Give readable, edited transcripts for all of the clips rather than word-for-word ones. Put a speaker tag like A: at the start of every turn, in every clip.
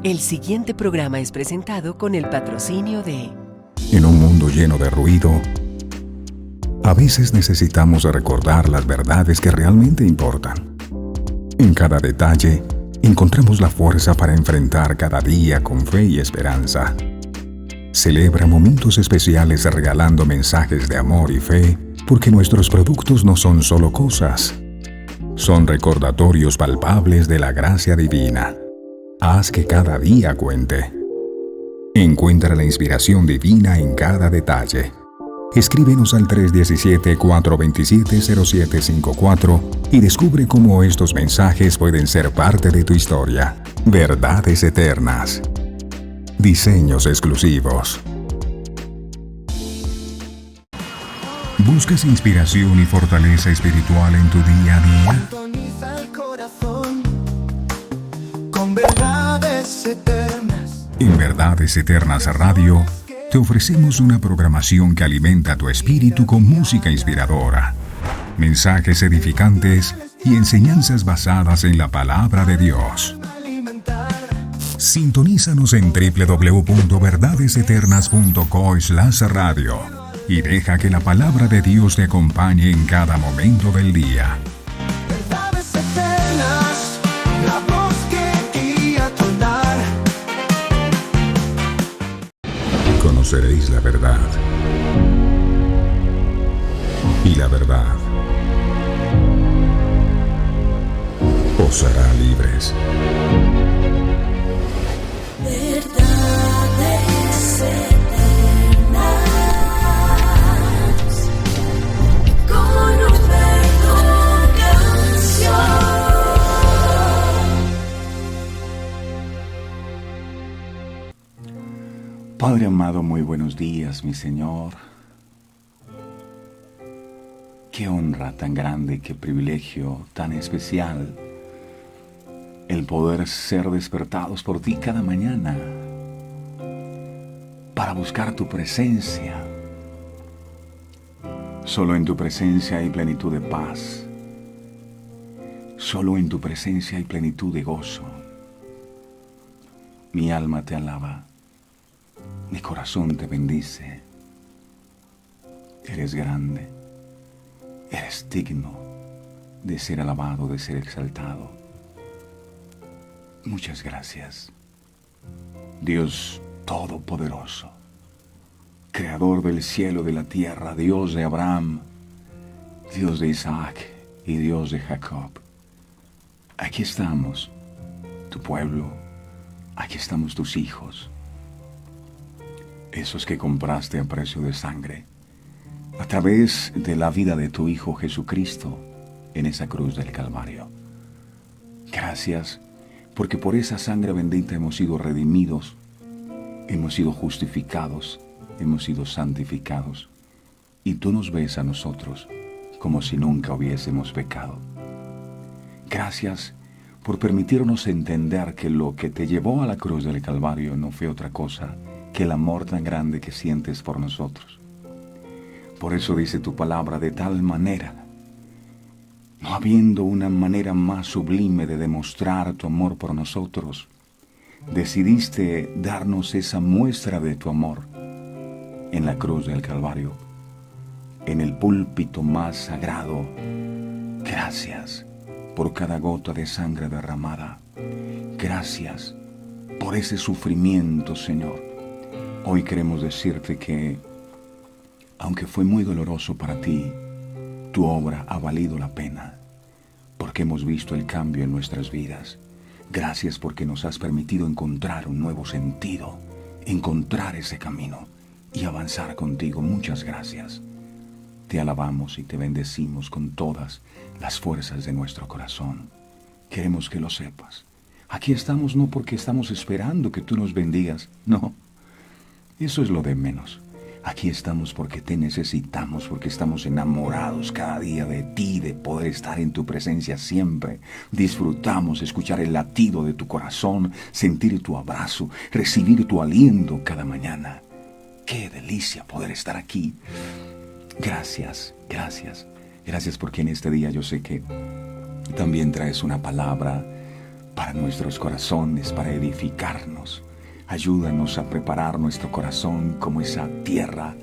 A: El siguiente programa es presentado con el patrocinio de...
B: En un mundo lleno de ruido, a veces necesitamos recordar las verdades que realmente importan. En cada detalle, encontramos la fuerza para enfrentar cada día con fe y esperanza. Celebra momentos especiales regalando mensajes de amor y fe, porque nuestros productos no son solo cosas, son recordatorios palpables de la gracia divina. Haz que cada día cuente. Encuentra la inspiración divina en cada detalle. Escríbenos al 317-427-0754 y descubre cómo estos mensajes pueden ser parte de tu historia. Verdades eternas. Diseños exclusivos. ¿Buscas inspiración y fortaleza espiritual en tu día a día?
C: Sintoniza el corazón con verdades eternas.
B: En Verdades Eternas Radio, te ofrecemos una programación que alimenta tu espíritu con música inspiradora, mensajes edificantes y enseñanzas basadas en la palabra de Dios. Sintonízanos en www.verdadeseternas.co/radio y deja que la palabra de Dios te acompañe en cada momento del día.
C: Verdades eternas, la voz que guía tu andar.
B: Conoceréis la verdad, y la verdad os hará libres.
D: Verdades eternas, con Humberto Canción.
E: Padre amado, muy buenos días, mi Señor. Qué honra tan grande, qué privilegio tan especial el poder ser despertados por ti cada mañana para buscar tu presencia. Solo en tu presencia hay plenitud de paz. Solo en tu presencia hay plenitud de gozo. Mi alma te alaba. Mi corazón te bendice. Eres grande. Eres digno de ser alabado, de ser exaltado. Muchas gracias. Dios Todopoderoso, Creador del cielo y de la tierra, Dios de Abraham, Dios de Isaac y Dios de Jacob. Aquí estamos, tu pueblo, aquí estamos tus hijos, esos que compraste a precio de sangre, a través de la vida de tu Hijo Jesucristo en esa cruz del Calvario. Gracias, porque por esa sangre bendita hemos sido redimidos, hemos sido justificados, hemos sido santificados, y tú nos ves a nosotros como si nunca hubiésemos pecado. Gracias por permitirnos entender que lo que te llevó a la cruz del Calvario no fue otra cosa que el amor tan grande que sientes por nosotros. Por eso dice tu palabra: de tal manera, no habiendo una manera más sublime de demostrar tu amor por nosotros, decidiste darnos esa muestra de tu amor en la cruz del Calvario, en el púlpito más sagrado. Gracias por cada gota de sangre derramada. Gracias por ese sufrimiento, Señor. Hoy queremos decirte que, aunque fue muy doloroso para ti, tu obra ha valido la pena, porque hemos visto el cambio en nuestras vidas. Gracias porque nos has permitido encontrar un nuevo sentido, encontrar ese camino y avanzar contigo. Muchas gracias. Te alabamos y te bendecimos con todas las fuerzas de nuestro corazón. Queremos que lo sepas. Aquí estamos no porque estamos esperando que tú nos bendigas, no. Eso es lo de menos. Aquí estamos porque te necesitamos, porque estamos enamorados cada día de ti, de poder estar en tu presencia siempre. Disfrutamos escuchar el latido de tu corazón, sentir tu abrazo, recibir tu aliento cada mañana. ¡Qué delicia poder estar aquí! Gracias, gracias. Gracias porque en este día yo sé que también traes una palabra para nuestros corazones, para edificarnos. Ayúdanos a preparar nuestro corazón como esa tierra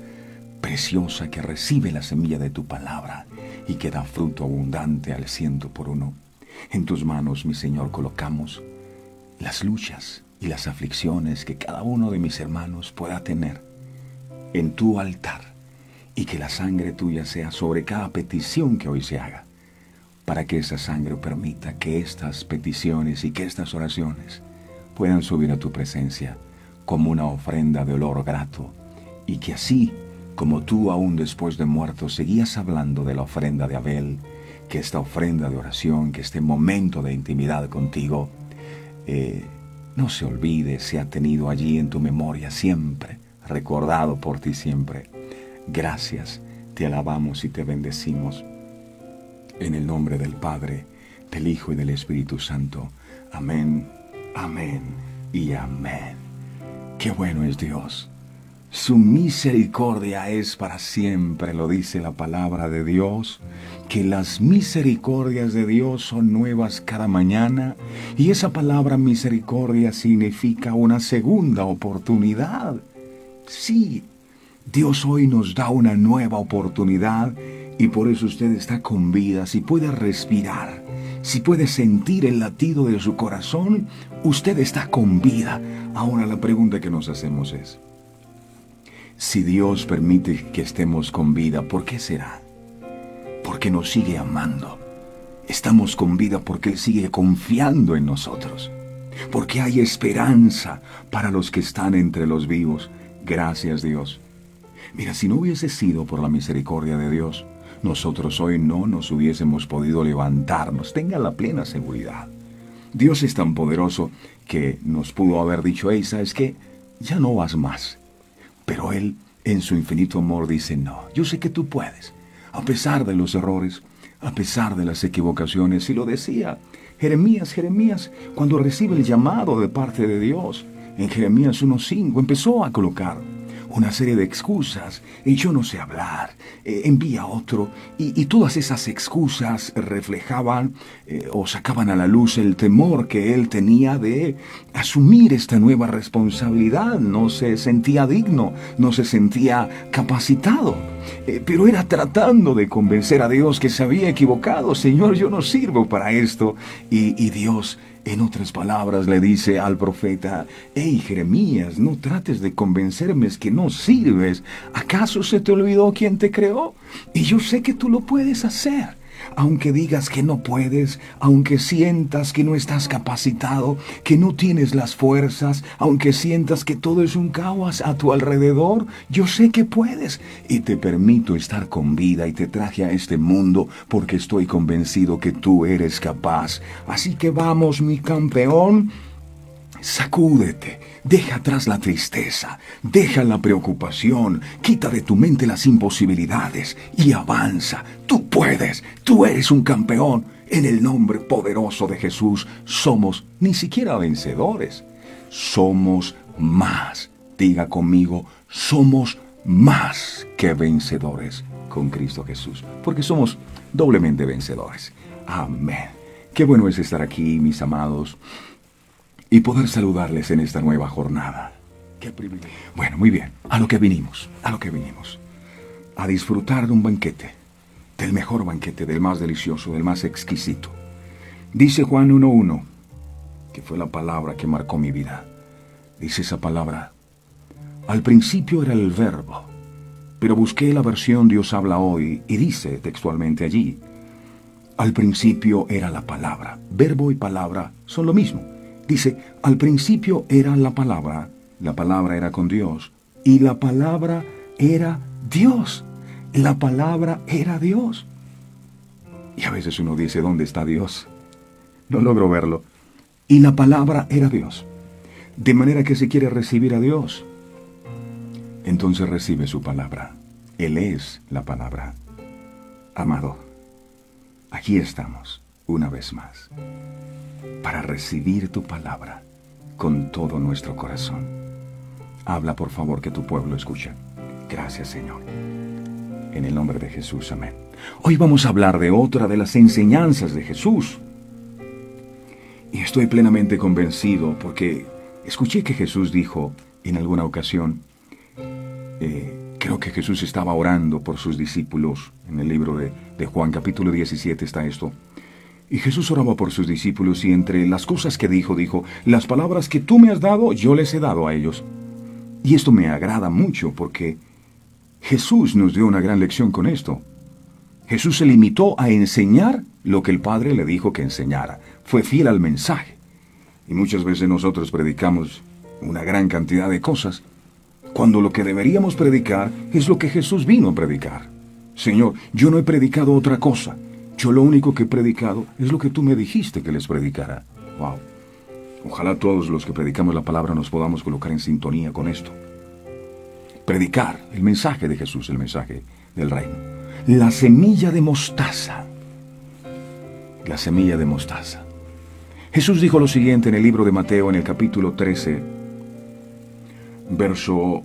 E: preciosa que recibe la semilla de tu palabra y que da fruto abundante al 100%. En tus manos, mi Señor, colocamos las luchas y las aflicciones que cada uno de mis hermanos pueda tener en tu altar, y que la sangre tuya sea sobre cada petición que hoy se haga, para que esa sangre permita que estas peticiones y que estas oraciones puedan subir a tu presencia como una ofrenda de olor grato, y que así como tú aún después de muerto seguías hablando de la ofrenda de Abel, que esta ofrenda de oración, que este momento de intimidad contigo no se olvide, sea tenido allí en tu memoria siempre, recordado por ti siempre. Gracias, te alabamos y te bendecimos. En el nombre del Padre, del Hijo y del Espíritu Santo. Amén, amén y amén. Qué bueno es Dios. Su misericordia es para siempre, lo dice la palabra de Dios, que las misericordias de Dios son nuevas cada mañana, y esa palabra misericordia significa una segunda oportunidad. Sí, Dios hoy nos da una nueva oportunidad, y por eso usted está con vida. Si puede respirar, si puede sentir el latido de su corazón, usted está con vida. Ahora la pregunta que nos hacemos es, si Dios permite que estemos con vida, ¿por qué será? Porque nos sigue amando. Estamos con vida porque Él sigue confiando en nosotros. Porque hay esperanza para los que están entre los vivos. Gracias, Dios. Mira, si no hubiese sido por la misericordia de Dios, nosotros hoy no nos hubiésemos podido levantarnos. Tenga la plena seguridad. Dios es tan poderoso que nos pudo haber dicho, hey, ¿sabes qué? Ya no vas más. Pero Él, en su infinito amor, dice, no, yo sé que tú puedes. A pesar de los errores, a pesar de las equivocaciones. Y lo decía Jeremías, cuando recibe el llamado de parte de Dios, en Jeremías 1:5, empezó a colocar una serie de excusas. Y yo no sé hablar, envía otro. Y todas esas excusas reflejaban o sacaban a la luz el temor que él tenía de asumir esta nueva responsabilidad. No se sentía digno, no se sentía capacitado. Pero era tratando de convencer a Dios que se había equivocado. Señor, yo no sirvo para esto. Y Dios, en otras palabras, le dice al profeta, hey, Jeremías, no trates de convencerme, es que no sirves. ¿Acaso se te olvidó quién te creó? Y yo sé que tú lo puedes hacer. Aunque digas que no puedes, aunque sientas que no estás capacitado, que no tienes las fuerzas, aunque sientas que todo es un caos a tu alrededor, yo sé que puedes. Y te permito estar con vida y te traje a este mundo porque estoy convencido que tú eres capaz. Así que vamos, mi campeón. Sacúdete, deja atrás la tristeza, deja la preocupación, quita de tu mente las imposibilidades y avanza. Tú puedes, tú eres un campeón. En el nombre poderoso de Jesús somos ni siquiera vencedores, somos más. Diga conmigo, somos más que vencedores con Cristo Jesús, porque somos doblemente vencedores. Amén. Qué bueno es estar aquí, mis amados, y poder saludarles en esta nueva jornada. ¡Qué privilegio! Bueno, muy bien, a lo que vinimos. A disfrutar de un banquete, del mejor banquete, del más delicioso, del más exquisito. Dice Juan 1:1, que fue la palabra que marcó mi vida. Dice esa palabra, al principio era el verbo, pero busqué la versión Dios habla hoy, y dice textualmente allí, al principio era la palabra. Verbo y palabra son lo mismo. Dice, al principio era la palabra era con Dios, y la palabra era Dios. La palabra era Dios. Y a veces uno dice, ¿dónde está Dios? No logro verlo. Y la palabra era Dios. De manera que si quiere recibir a Dios, entonces recibe su palabra. Él es la palabra. Amado, aquí estamos una vez más, para recibir tu palabra con todo nuestro corazón. Habla, por favor, que tu pueblo escucha. Gracias, Señor. En el nombre de Jesús, amén. Hoy vamos a hablar de otra de las enseñanzas de Jesús. Y estoy plenamente convencido porque escuché que Jesús dijo en alguna ocasión, creo que Jesús estaba orando por sus discípulos, en el libro de Juan capítulo 17 está esto, y Jesús oraba por sus discípulos y entre las cosas que dijo, las palabras que tú me has dado, yo les he dado a ellos. Y esto me agrada mucho porque Jesús nos dio una gran lección con esto. Jesús se limitó a enseñar lo que el Padre le dijo que enseñara. Fue fiel al mensaje. Y muchas veces nosotros predicamos una gran cantidad de cosas, cuando lo que deberíamos predicar es lo que Jesús vino a predicar. Señor, yo no he predicado otra cosa. Yo lo único que he predicado es lo que tú me dijiste que les predicara. Wow. Ojalá todos los que predicamos la palabra nos podamos colocar en sintonía con esto. Predicar el mensaje de Jesús, el mensaje del reino. La semilla de mostaza. La semilla de mostaza. Jesús dijo lo siguiente en el libro de Mateo, en el capítulo 13, verso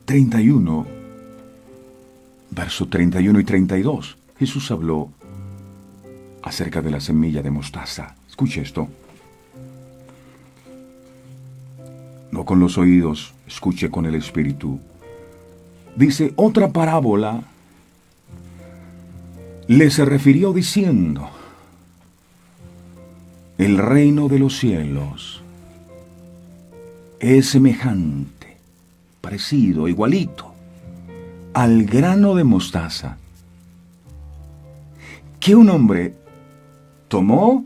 E: 31, verso 31 y 32. Jesús habló acerca de la semilla de mostaza. Escuche esto. No con los oídos, escuche con el espíritu. Dice, otra parábola les refirió diciendo, el reino de los cielos es semejante, parecido, igualito, al grano de mostaza, que un hombre tomó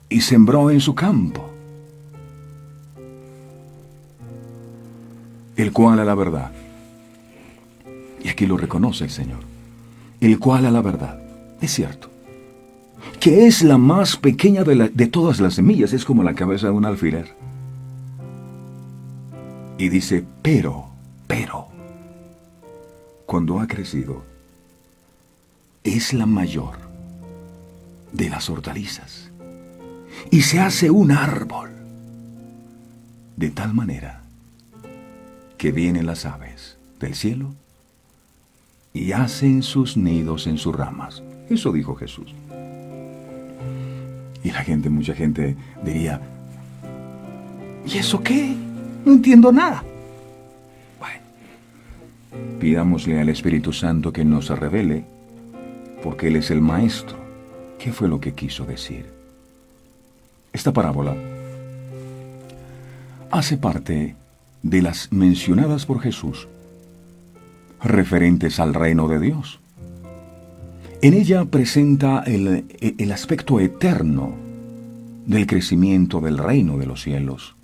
E: y sembró en su campo, el cual a la verdad, y aquí lo reconoce el Señor, el cual a la verdad, es cierto, que es la más pequeña de todas las semillas, es como la cabeza de un alfiler. Y dice, pero, cuando ha crecido, es la mayor de las hortalizas, y se hace un árbol, de tal manera que vienen las aves del cielo y hacen sus nidos en sus ramas. Eso dijo Jesús. Y la gente, mucha gente diría, ¿y eso qué? No entiendo nada. Bueno, pidámosle al Espíritu Santo que nos revele, porque Él es el Maestro. ¿Qué fue lo que quiso decir? Esta parábola hace parte de las mencionadas por Jesús, referentes al reino de Dios. En ella presenta el aspecto eterno del crecimiento del reino de los cielos.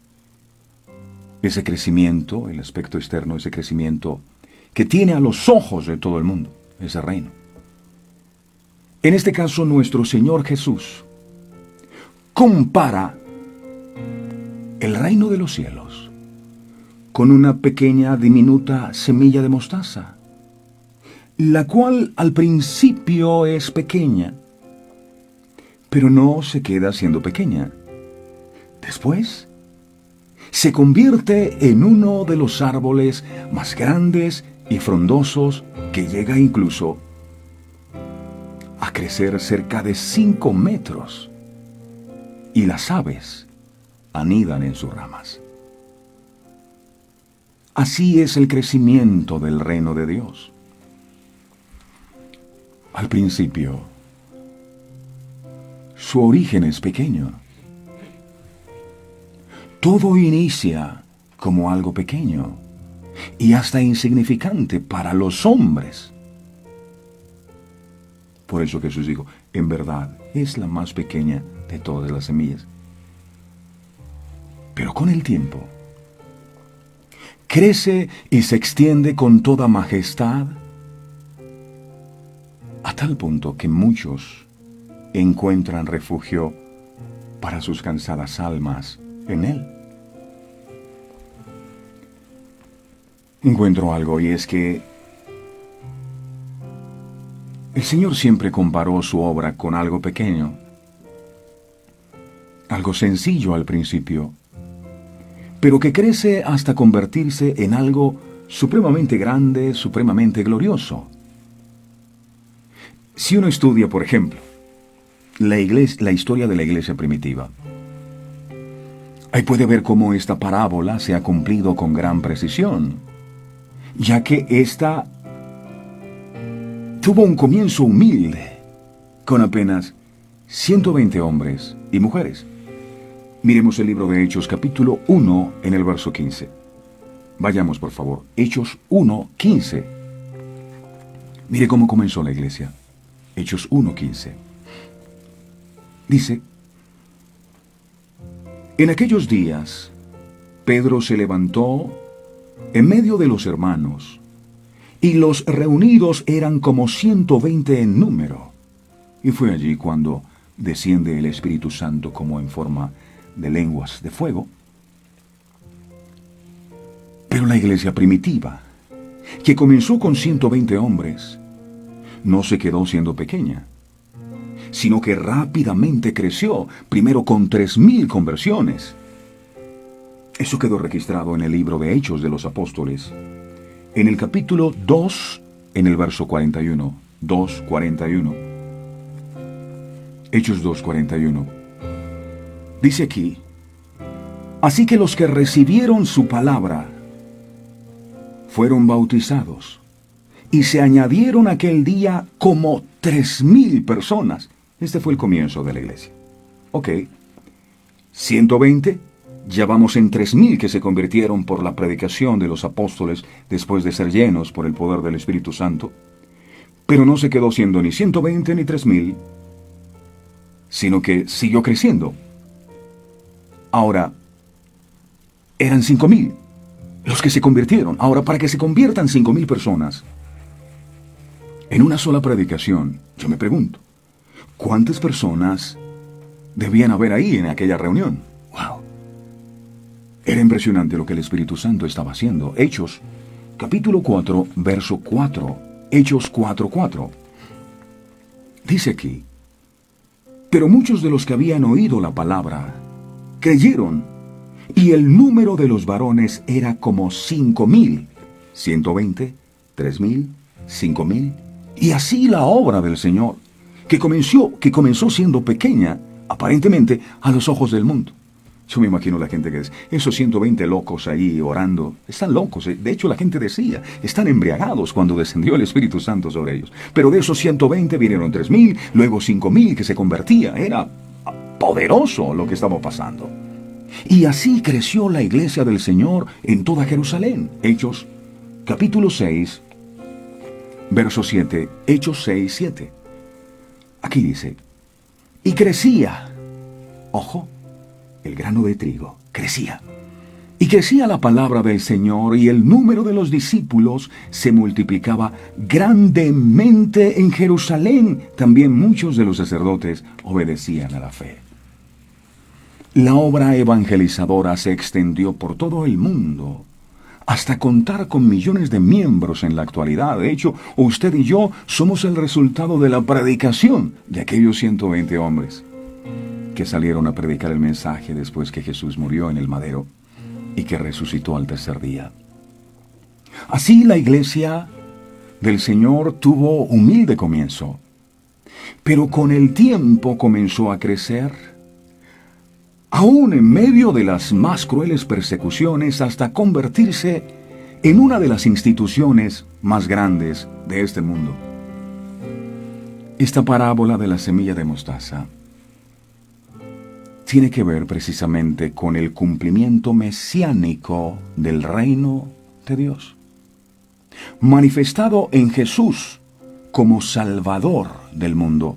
E: Ese crecimiento, el aspecto externo, ese crecimiento que tiene a los ojos de todo el mundo, ese reino. En este caso, nuestro Señor Jesús compara el reino de los cielos con una pequeña, diminuta semilla de mostaza, la cual al principio es pequeña, pero no se queda siendo pequeña. Después, se convierte en uno de los árboles más grandes y frondosos que llega incluso a crecer cerca de 5 metros, y las aves anidan en sus ramas. Así es el crecimiento del reino de Dios. Al principio, su origen es pequeño. Todo inicia como algo pequeño y hasta insignificante para los hombres. Por eso Jesús dijo, en verdad es la más pequeña de todas las semillas. Pero con el tiempo, crece y se extiende con toda majestad, a tal punto que muchos encuentran refugio para sus cansadas almas en él. Encuentro algo, y es que el Señor siempre comparó su obra con algo pequeño, algo sencillo al principio, pero que crece hasta convertirse en algo supremamente grande, supremamente glorioso. Si uno estudia, por ejemplo, la historia de la iglesia primitiva, Ahí puede ver cómo esta parábola se ha cumplido con gran precisión, ya que esta tuvo un comienzo humilde, con apenas 120 hombres y mujeres. Miremos el libro de Hechos capítulo 1 en el verso 15. Vayamos por favor, Hechos 1, 15. Mire cómo comenzó la iglesia. Hechos 1, 15. Dice: en aquellos días, Pedro se levantó en medio de los hermanos, y los reunidos eran como 120 en número. Y fue allí cuando desciende el Espíritu Santo como en forma de lenguas de fuego. Pero la iglesia primitiva, que comenzó con 120 hombres, no se quedó siendo pequeña, sino que rápidamente creció, primero con 3,000 conversiones. Eso quedó registrado en el libro de Hechos de los Apóstoles, en el capítulo 2, en el verso 41, 2:41. Hechos 2:41. Dice aquí: así que los que recibieron su palabra fueron bautizados, y se añadieron aquel día como 3,000 personas. Este fue el comienzo de la iglesia. Ok, 120, ya vamos en 3,000 que se convirtieron por la predicación de los apóstoles después de ser llenos por el poder del Espíritu Santo. Pero no se quedó siendo ni 120 ni 3,000, sino que siguió creciendo. Ahora, eran 5,000 los que se convirtieron. Ahora, para que se conviertan 5,000 personas en una sola predicación, yo me pregunto, ¿cuántas personas debían haber ahí en aquella reunión? ¡Wow! Era impresionante lo que el Espíritu Santo estaba haciendo. Hechos, capítulo 4, verso 4. Hechos 4:4. Dice aquí: pero muchos de los que habían oído la palabra creyeron, y el número de los varones era como 5,000. 120, 3,000, 5,000. Y así la obra del Señor, que comenzó siendo pequeña, aparentemente, a los ojos del mundo. Yo me imagino la gente que dice, esos 120 locos ahí orando, están locos. De hecho, la gente decía, están embriagados cuando descendió el Espíritu Santo sobre ellos. Pero de esos 120 vinieron 3,000, luego 5,000 que se convertían. Era poderoso lo que estaba pasando. Y así creció la iglesia del Señor en toda Jerusalén. Hechos, capítulo 6, verso 7. Hechos 6, 7. Aquí dice: y crecía, ojo, el grano de trigo, crecía. Y crecía la palabra del Señor, y el número de los discípulos se multiplicaba grandemente en Jerusalén. También muchos de los sacerdotes obedecían a la fe. La obra evangelizadora se extendió por todo el mundo, hasta contar con millones de miembros en la actualidad. De hecho, usted y yo somos el resultado de la predicación de aquellos 120 hombres que salieron a predicar el mensaje después que Jesús murió en el madero y que resucitó al tercer día. Así la iglesia del Señor tuvo humilde comienzo, pero con el tiempo comenzó a crecer, aún en medio de las más crueles persecuciones, hasta convertirse en una de las instituciones más grandes de este mundo. Esta parábola de la semilla de mostaza tiene que ver precisamente con el cumplimiento mesiánico del reino de Dios, manifestado en Jesús como Salvador del mundo.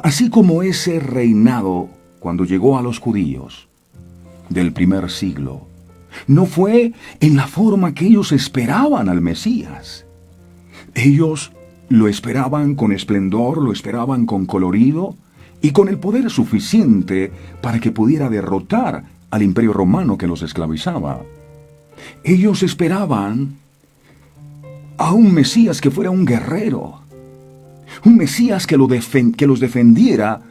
E: Así como ese reinado, cuando llegó a los judíos del primer siglo, no fue en la forma que ellos esperaban al Mesías. Ellos lo esperaban con esplendor, lo esperaban con colorido y con el poder suficiente para que pudiera derrotar al imperio romano que los esclavizaba. Ellos esperaban a un Mesías que fuera un guerrero, un Mesías que los defendiera,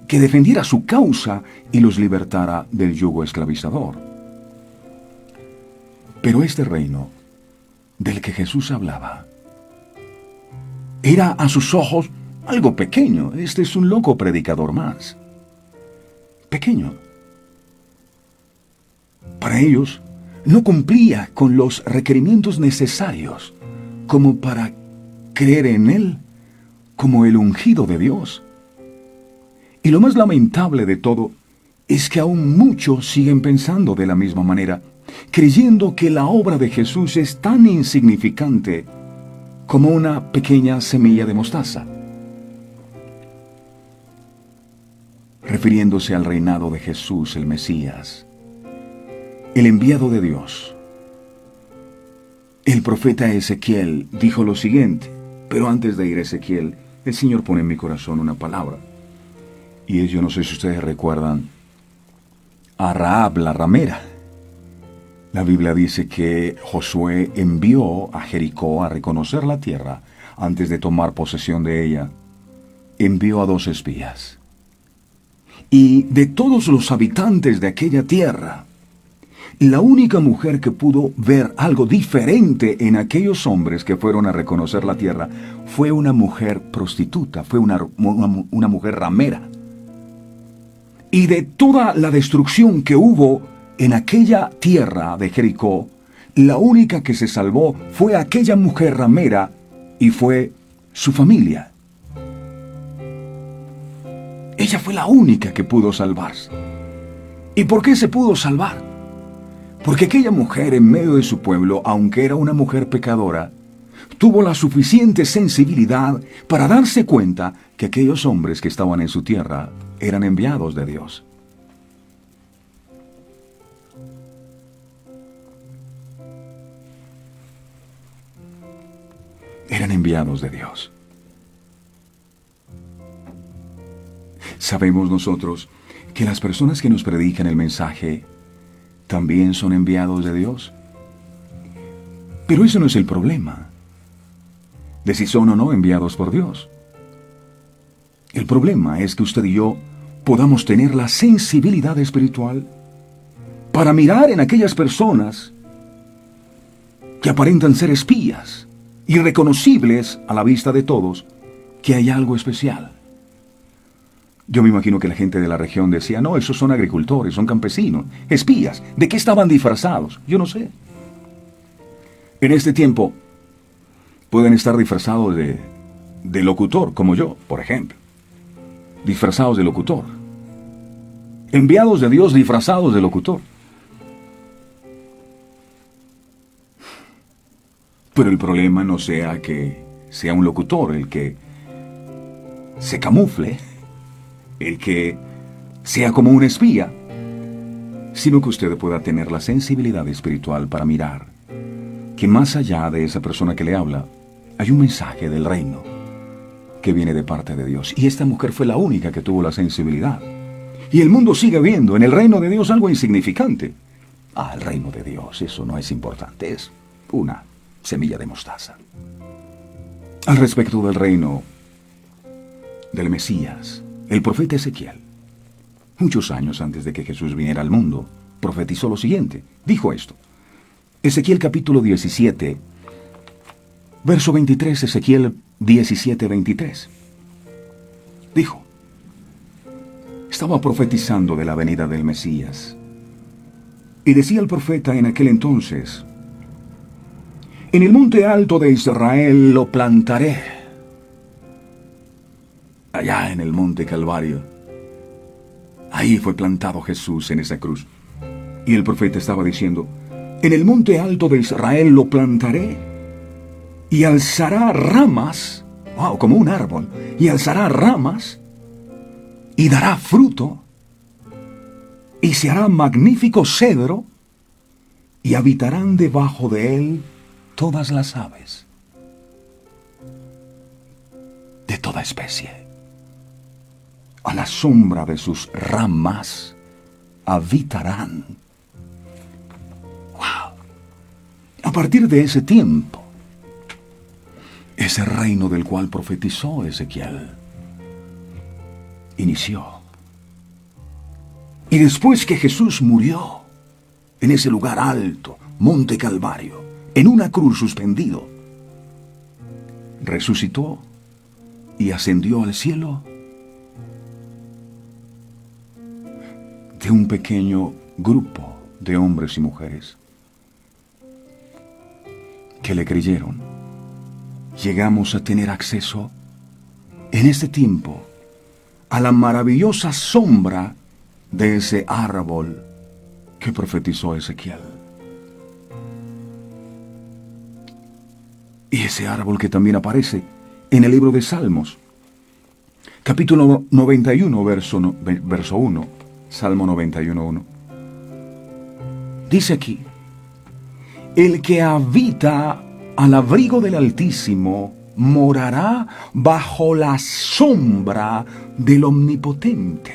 E: que defendiera su causa y los libertara del yugo esclavizador. Pero este reino del que Jesús hablaba era a sus ojos algo pequeño. Este es un loco predicador más. Pequeño. para ellos no cumplía con los requerimientos necesarios como para creer en Él como el ungido de Dios. Y lo más lamentable de todo es que aún muchos siguen pensando de la misma manera, creyendo que la obra de Jesús es tan insignificante como una pequeña semilla de mostaza. Refiriéndose al reinado de Jesús, el Mesías, el enviado de Dios, el profeta Ezequiel dijo lo siguiente, pero antes de ir a Ezequiel, el Señor pone en mi corazón una palabra. Y es, yo no sé si ustedes recuerdan, a Rahab la ramera. La Biblia dice que Josué envió a Jericó a reconocer la tierra antes de tomar posesión de ella. Envió a 2 espías. Y de todos los habitantes de aquella tierra, la única mujer que pudo ver algo diferente en aquellos hombres que fueron a reconocer la tierra fue una mujer prostituta, fue una mujer ramera. Y de toda la destrucción que hubo en aquella tierra de Jericó, la única que se salvó fue aquella mujer ramera y fue su familia. Ella fue la única que pudo salvarse. ¿Y por qué se pudo salvar? Porque aquella mujer en medio de su pueblo, aunque era una mujer pecadora, tuvo la suficiente sensibilidad para darse cuenta que aquellos hombres que estaban en su tierra eran enviados de Dios. Eran enviados de Dios. Sabemos nosotros que las personas que nos predican el mensaje también son enviados de Dios. Pero eso no es el problema, de si son o no enviados por Dios. El problema es que usted y yo podamos tener la sensibilidad espiritual para mirar en aquellas personas que aparentan ser espías, irreconocibles a la vista de todos, que hay algo especial. Yo me imagino que la gente de la región decía, no, esos son agricultores, son campesinos, espías. ¿De qué estaban disfrazados? Yo no sé. En este tiempo pueden estar disfrazados de locutor, como yo, por ejemplo. Disfrazados de locutor. Enviados de Dios disfrazados de locutor. Pero el problema no sea que sea un locutor el que se camufle, el que sea como un espía, sino que usted pueda tener la sensibilidad espiritual para mirar que más allá de esa persona que le habla, hay un mensaje del reino que viene de parte de Dios. Y esta mujer fue la única que tuvo la sensibilidad. Y el mundo sigue viendo en el reino de Dios algo insignificante. El reino de Dios, eso no es importante, es una semilla de mostaza. Al respecto del reino del Mesías, el profeta Ezequiel, muchos años antes de que Jesús viniera al mundo, profetizó lo siguiente. Dijo esto. Ezequiel capítulo 17, verso 23, Ezequiel 17, 23. Dijo, estaba profetizando de la venida del Mesías. Y decía el profeta en aquel entonces, en el monte alto de Israel lo plantaré. Allá en el monte Calvario. Ahí fue plantado Jesús en esa cruz. Y el profeta estaba diciendo, en el monte alto de Israel lo plantaré y alzará ramas, como un árbol, y alzará ramas y dará fruto y se hará magnífico cedro y habitarán debajo de él todas las aves de toda especie. A la sombra de sus ramas habitarán. ¡Wow! A partir de ese tiempo, ese reino del cual profetizó Ezequiel inició. Y después que Jesús murió en ese lugar alto, Monte Calvario, en una cruz suspendido, resucitó y ascendió al cielo de un pequeño grupo de hombres y mujeres que le creyeron. Llegamos a tener acceso en este tiempo a la maravillosa sombra de ese árbol que profetizó Ezequiel. Y ese árbol que también aparece en el libro de Salmos, capítulo 91, verso 1, Salmo 91, 1. Dice aquí: el que habita al abrigo del Altísimo morará bajo la sombra del Omnipotente.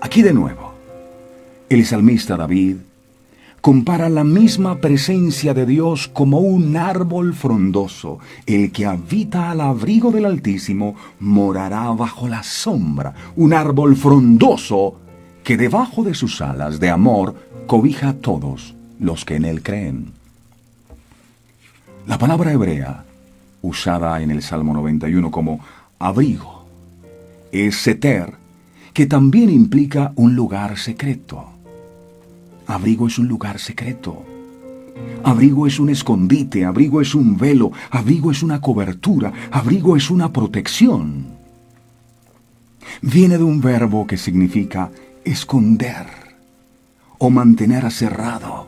E: Aquí de nuevo, el salmista David compara la misma presencia de Dios como un árbol frondoso. El que habita al abrigo del Altísimo morará bajo la sombra. Un árbol frondoso que debajo de sus alas de amor cobija a todos los que en él creen. La palabra hebrea usada en el Salmo 91 como abrigo es seter, que también implica un lugar secreto. Abrigo es un lugar secreto. Abrigo es un escondite, abrigo es un velo, abrigo es una cobertura, abrigo es una protección. Viene de un verbo que significa esconder o mantener cerrado,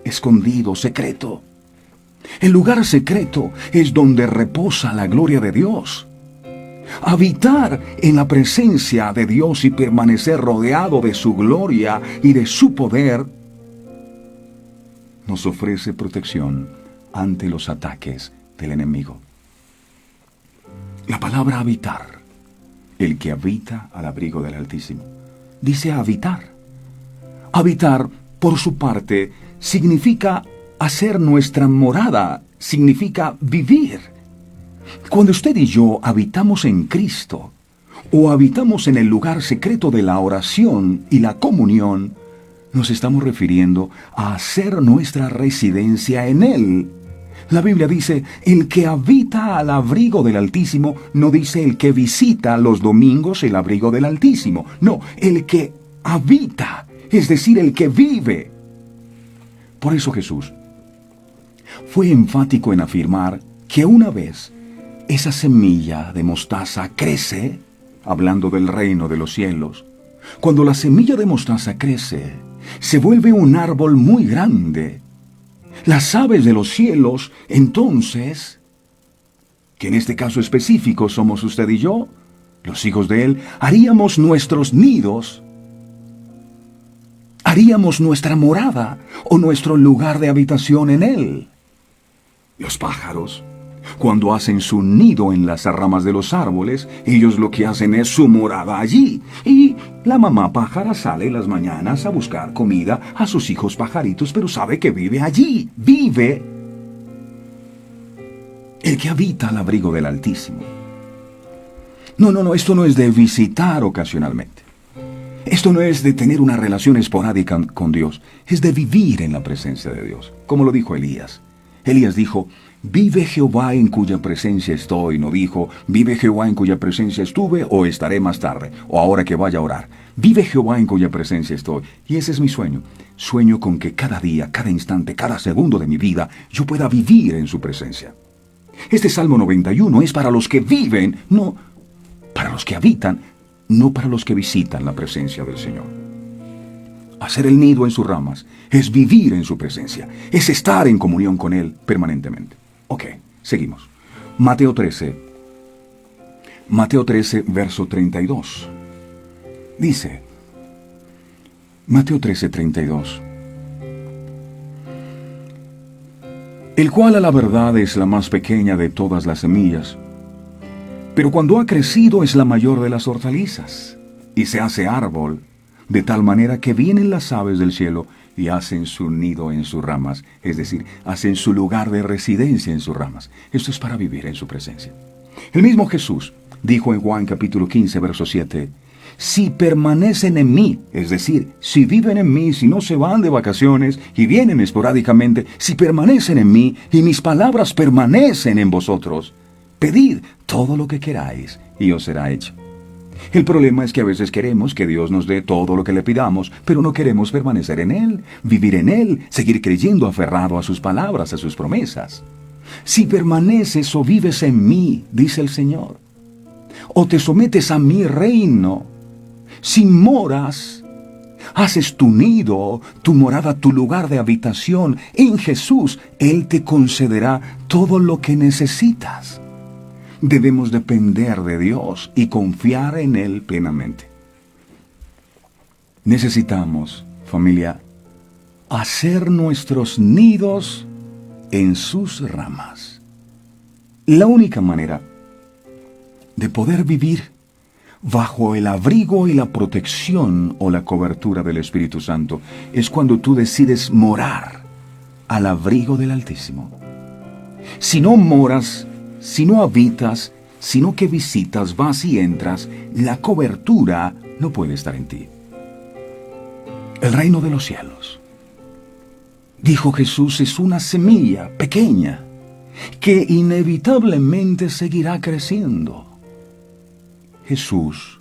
E: escondido, secreto. El lugar secreto es donde reposa la gloria de Dios. Habitar en la presencia de Dios y permanecer rodeado de su gloria y de su poder nos ofrece protección ante los ataques del enemigo. La palabra habitar, el que habita al abrigo del Altísimo, dice habitar. Habitar, por su parte, significa hacer nuestra morada, significa vivir. Cuando usted y yo habitamos en Cristo, o habitamos en el lugar secreto de la oración y la comunión, nos estamos refiriendo a hacer nuestra residencia en Él. La Biblia dice, el que habita al abrigo del Altísimo, no dice el que visita los domingos el abrigo del Altísimo. No, el que habita, es decir, el que vive. Por eso Jesús fue enfático en afirmar que una vez esa semilla de mostaza crece, hablando del reino de los cielos, cuando la semilla de mostaza crece, se vuelve un árbol muy grande. Las aves de los cielos, entonces, que en este caso específico somos usted y yo, los hijos de Él, haríamos nuestros nidos, haríamos nuestra morada o nuestro lugar de habitación en Él. Los pájaros, cuando hacen su nido en las ramas de los árboles, ellos lo que hacen es su morada allí. Y la mamá pájara sale las mañanas a buscar comida a sus hijos pajaritos, pero sabe que vive allí, vive. El que habita al abrigo del Altísimo. No, esto no es de visitar ocasionalmente. Esto no es de tener una relación esporádica con Dios, es de vivir en la presencia de Dios, como lo dijo Elías. Elías dijo, vive Jehová en cuya presencia estoy. No dijo, vive Jehová en cuya presencia estuve o estaré más tarde, o ahora que vaya a orar. Vive Jehová en cuya presencia estoy. Y ese es mi sueño. Sueño con que cada día, cada instante, cada segundo de mi vida, yo pueda vivir en su presencia. Este Salmo 91 es para los que viven, no para los que habitan, no para los que visitan la presencia del Señor. Hacer el nido en sus ramas es vivir en su presencia, es estar en comunión con Él permanentemente. Ok, seguimos. Mateo 13, verso 32. Dice, Mateo 13, 32. El cual a la verdad es la más pequeña de todas las semillas, pero cuando ha crecido es la mayor de las hortalizas, y se hace árbol, de tal manera que vienen las aves del cielo y hacen su nido en sus ramas, es decir, hacen su lugar de residencia en sus ramas. Esto es para vivir en su presencia. El mismo Jesús dijo en Juan capítulo 15, verso 7, si permanecen en mí, es decir, si viven en mí, si no se van de vacaciones y vienen esporádicamente, si permanecen en mí y mis palabras permanecen en vosotros, pedid todo lo que queráis y os será hecho. El problema es que a veces queremos que Dios nos dé todo lo que le pidamos, pero no queremos permanecer en Él, vivir en Él, seguir creyendo aferrado a sus palabras, a sus promesas. Si permaneces o vives en mí, dice el Señor, o te sometes a mi reino, si moras, haces tu nido, tu morada, tu lugar de habitación en Jesús, Él te concederá todo lo que necesitas. Debemos depender de Dios y confiar en Él plenamente. Necesitamos, familia, hacer nuestros nidos en sus ramas. La única manera de poder vivir bajo el abrigo y la protección o la cobertura del Espíritu Santo es cuando tú decides morar al abrigo del Altísimo. Si no moras, si no habitas, sino que visitas, vas y entras, la cobertura no puede estar en ti. El reino de los cielos, dijo Jesús, es una semilla pequeña que inevitablemente seguirá creciendo. Jesús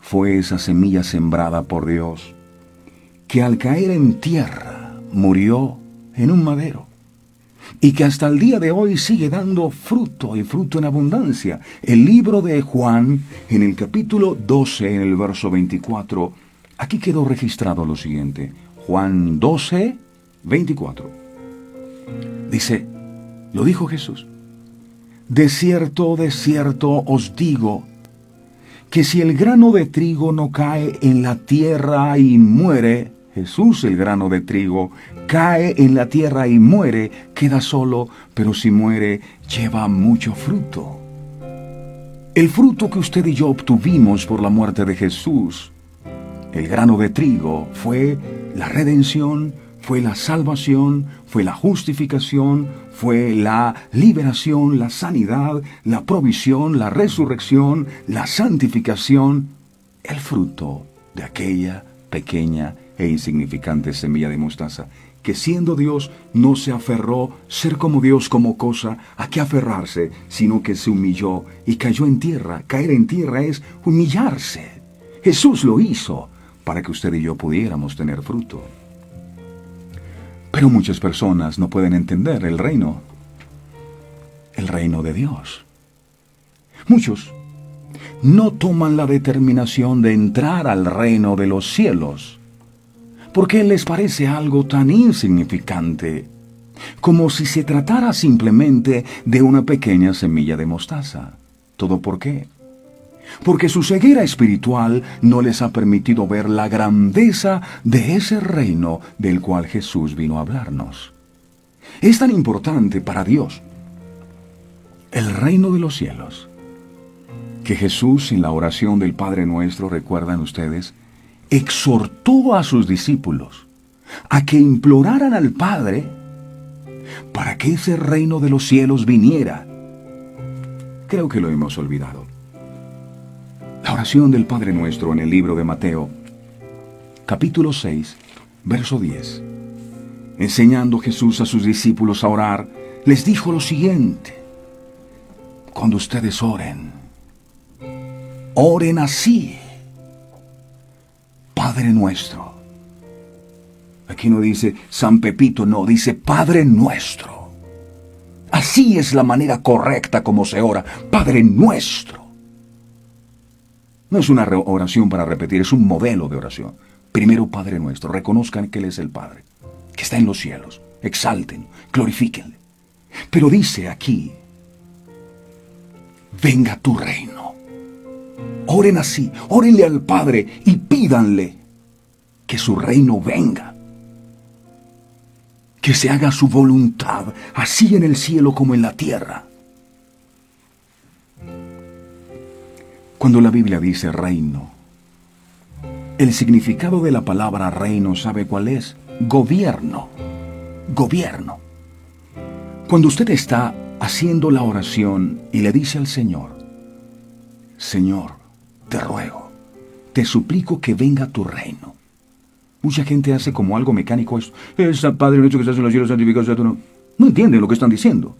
E: fue esa semilla sembrada por Dios que al caer en tierra murió en un madero y que hasta el día de hoy sigue dando fruto y fruto en abundancia. El libro de Juan, en el capítulo 12, en el verso 24, aquí quedó registrado lo siguiente. Juan 12, 24. Dice, lo dijo Jesús: de cierto os digo, que si el grano de trigo no cae en la tierra y muere, Jesús, el grano de trigo, cae en la tierra y muere, queda solo, pero si muere, lleva mucho fruto. El fruto que usted y yo obtuvimos por la muerte de Jesús, el grano de trigo, fue la redención, fue la salvación, fue la justificación, fue la liberación, la sanidad, la provisión, la resurrección, la santificación, el fruto de aquella pequeña e insignificante semilla de mostaza, que siendo Dios no se aferró ser como Dios como cosa a que aferrarse, sino que se humilló y cayó en tierra. Caer en tierra es humillarse. Jesús lo hizo para que usted y yo pudiéramos tener fruto. Pero muchas personas no pueden entender el reino de Dios. Muchos no toman la determinación de entrar al reino de los cielos, porque les parece algo tan insignificante, como si se tratara simplemente de una pequeña semilla de mostaza. ¿Todo por qué? Porque su ceguera espiritual no les ha permitido ver la grandeza de ese reino del cual Jesús vino a hablarnos. Es tan importante para Dios el reino de los cielos, que Jesús, en la oración del Padre Nuestro, recuerdan ustedes, exhortó a sus discípulos a que imploraran al Padre para que ese reino de los cielos viniera. Creo que lo hemos olvidado. La oración del Padre Nuestro en el libro de Mateo, capítulo 6, verso 10. Enseñando Jesús a sus discípulos a orar, les dijo lo siguiente: cuando ustedes oren, oren así: Padre Nuestro. Aquí no dice San Pepito, no, dice Padre Nuestro. Así es la manera correcta como se ora, Padre Nuestro. No es una oración para repetir, es un modelo de oración. Primero, Padre Nuestro, reconozcan que Él es el Padre, que está en los cielos, exalten, glorifíquenle. Pero dice aquí, venga tu reino. Oren así, órenle al Padre y pídanle que su reino venga. Que se haga su voluntad, así en el cielo como en la tierra. Cuando la Biblia dice reino, el significado de la palabra reino, ¿sabe cuál es? Gobierno. Gobierno. Cuando usted está haciendo la oración y le dice al Señor: Señor, te ruego, te suplico que venga tu reino. Mucha gente hace como algo mecánico esto. Padre nuestro que estás en los cielos, santificado sea tu nombre. No entienden lo que están diciendo.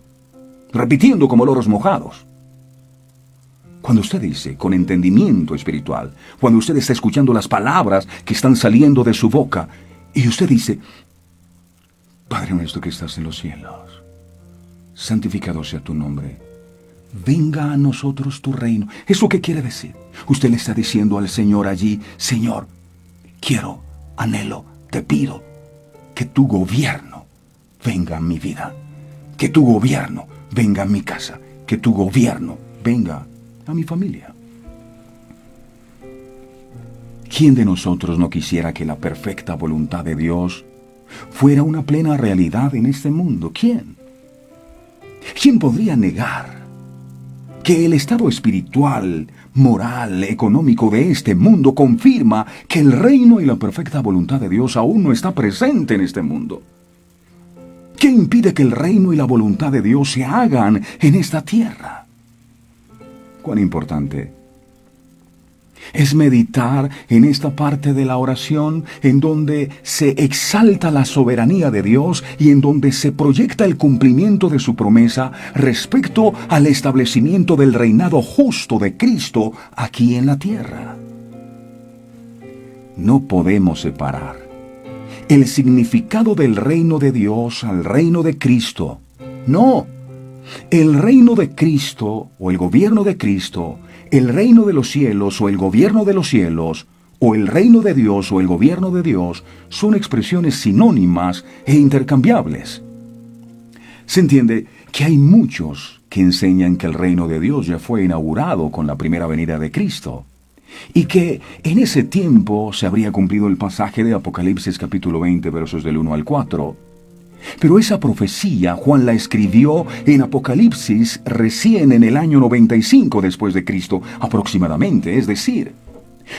E: Repitiendo como loros mojados. Cuando usted dice con entendimiento espiritual, cuando usted está escuchando las palabras que están saliendo de su boca, y usted dice, Padre nuestro que estás en los cielos, santificado sea tu nombre, venga a nosotros tu reino. ¿Eso qué quiere decir? Usted le está diciendo al Señor allí, Señor, quiero, anhelo, te pido que tu gobierno venga a mi vida, que tu gobierno venga a mi casa, que tu gobierno venga a mi familia. ¿Quién de nosotros no quisiera que la perfecta voluntad de Dios fuera una plena realidad en este mundo? ¿Quién? ¿Quién podría negar que el estado espiritual, moral, económico de este mundo confirma que el reino y la perfecta voluntad de Dios aún no está presente en este mundo? ¿Qué impide que el reino y la voluntad de Dios se hagan en esta tierra? Cuán importante es meditar en esta parte de la oración en donde se exalta la soberanía de Dios y en donde se proyecta el cumplimiento de su promesa respecto al establecimiento del reinado justo de Cristo aquí en la tierra. No podemos separar el significado del reino de Dios al reino de Cristo. No, el reino de Cristo o el gobierno de Cristo, el reino de los cielos o el gobierno de los cielos, o el reino de Dios o el gobierno de Dios, son expresiones sinónimas e intercambiables. Se entiende que hay muchos que enseñan que el reino de Dios ya fue inaugurado con la primera venida de Cristo, y que en ese tiempo se habría cumplido el pasaje de Apocalipsis capítulo 20, versos del 1 al 4. Pero esa profecía Juan la escribió en Apocalipsis recién en el año 95 después de Cristo, aproximadamente, es decir,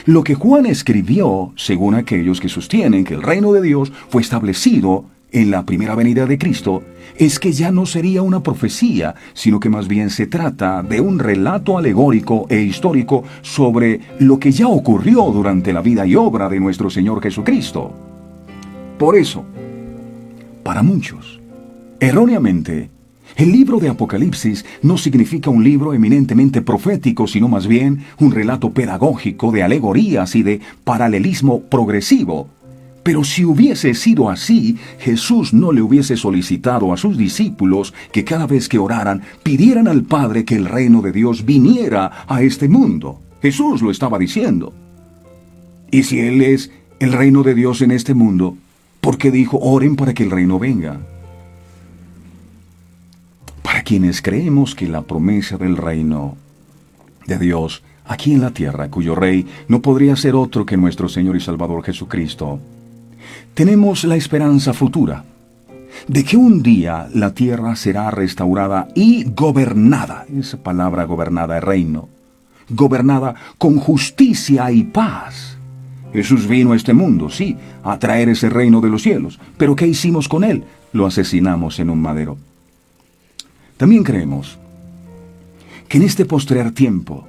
E: lo que Juan escribió, según aquellos que sostienen que el reino de Dios fue establecido en la primera venida de Cristo, es que ya no sería una profecía, sino que más bien se trata de un relato alegórico e histórico sobre lo que ya ocurrió durante la vida y obra de nuestro Señor Jesucristo. Por eso, para muchos, erróneamente, el libro de Apocalipsis no significa un libro eminentemente profético, sino más bien un relato pedagógico de alegorías y de paralelismo progresivo. Pero si hubiese sido así, Jesús no le hubiese solicitado a sus discípulos que cada vez que oraran pidieran al Padre que el reino de Dios viniera a este mundo. Jesús lo estaba diciendo. Y si Él es el reino de Dios en este mundo, ¿por qué dijo oren para que el reino venga? Para quienes creemos que la promesa del reino de Dios aquí en la tierra, cuyo rey no podría ser otro que nuestro Señor y Salvador Jesucristo, tenemos la esperanza futura de que un día la tierra será restaurada y gobernada. Esa palabra gobernada es reino. Gobernada con justicia y paz. Jesús vino a este mundo, sí, a traer ese reino de los cielos. Pero ¿qué hicimos con él? Lo asesinamos en un madero. También creemos que en este postrer tiempo,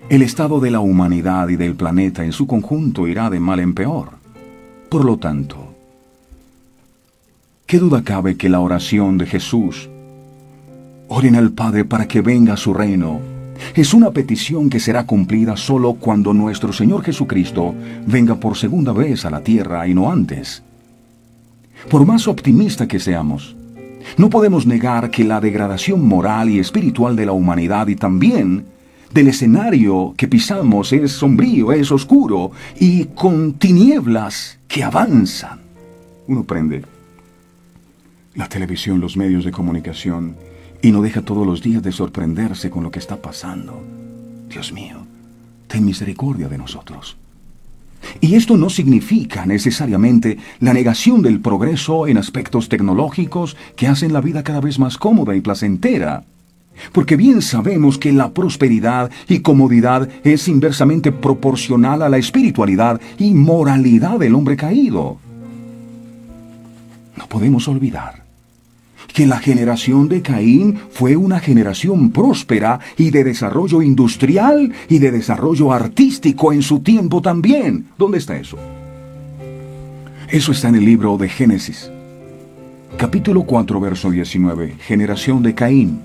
E: el estado de la humanidad y del planeta en su conjunto irá de mal en peor. Por lo tanto, ¿qué duda cabe que la oración de Jesús, oren al Padre para que venga su reino, es una petición que será cumplida solo cuando nuestro Señor Jesucristo venga por segunda vez a la tierra y no antes? Por más optimista que seamos, no podemos negar que la degradación moral y espiritual de la humanidad y también del escenario que pisamos es sombrío, es oscuro y con tinieblas que avanzan. Uno prende la televisión, los medios de comunicación y no deja todos los días de sorprenderse con lo que está pasando. Dios mío, ten misericordia de nosotros. Y esto no significa necesariamente la negación del progreso en aspectos tecnológicos que hacen la vida cada vez más cómoda y placentera. Porque bien sabemos que la prosperidad y comodidad es inversamente proporcional a la espiritualidad y moralidad del hombre caído. No podemos olvidar que la generación de Caín fue una generación próspera y de desarrollo industrial y de desarrollo artístico en su tiempo también. ¿Dónde está eso? Eso está en el libro de Génesis, capítulo 4, verso 19, generación de Caín.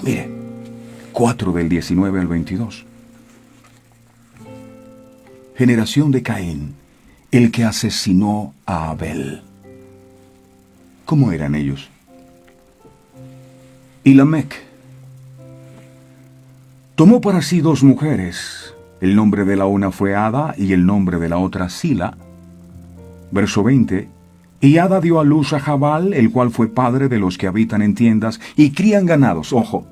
E: Mire, 4 del 19 al 22. Generación de Caín, el que asesinó a Abel. ¿Cómo eran ellos? Y Lamec tomó para sí 2 mujeres. El nombre de la una fue Ada y el nombre de la otra Sila. Verso 20. Y Ada dio a luz a Jabal, el cual fue padre de los que habitan en tiendas y crían ganados. Ojo,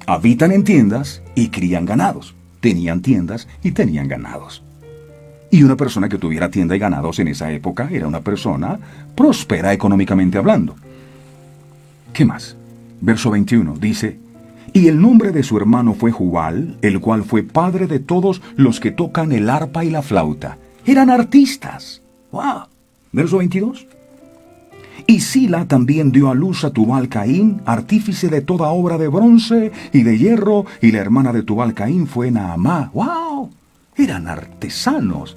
E: habitan en tiendas y crían ganados. Tenían tiendas y tenían ganados. Y una persona que tuviera tienda y ganados en esa época era una persona próspera económicamente hablando. ¿Qué más? Verso 21 dice, y el nombre de su hermano fue Jubal, el cual fue padre de todos los que tocan el arpa y la flauta. Eran artistas. ¡Wow! Verso 22. Y Sila también dio a luz a Tubal Caín, artífice de toda obra de bronce y de hierro, y la hermana de Tubal Caín fue Naamá. ¡Wow! Eran artesanos.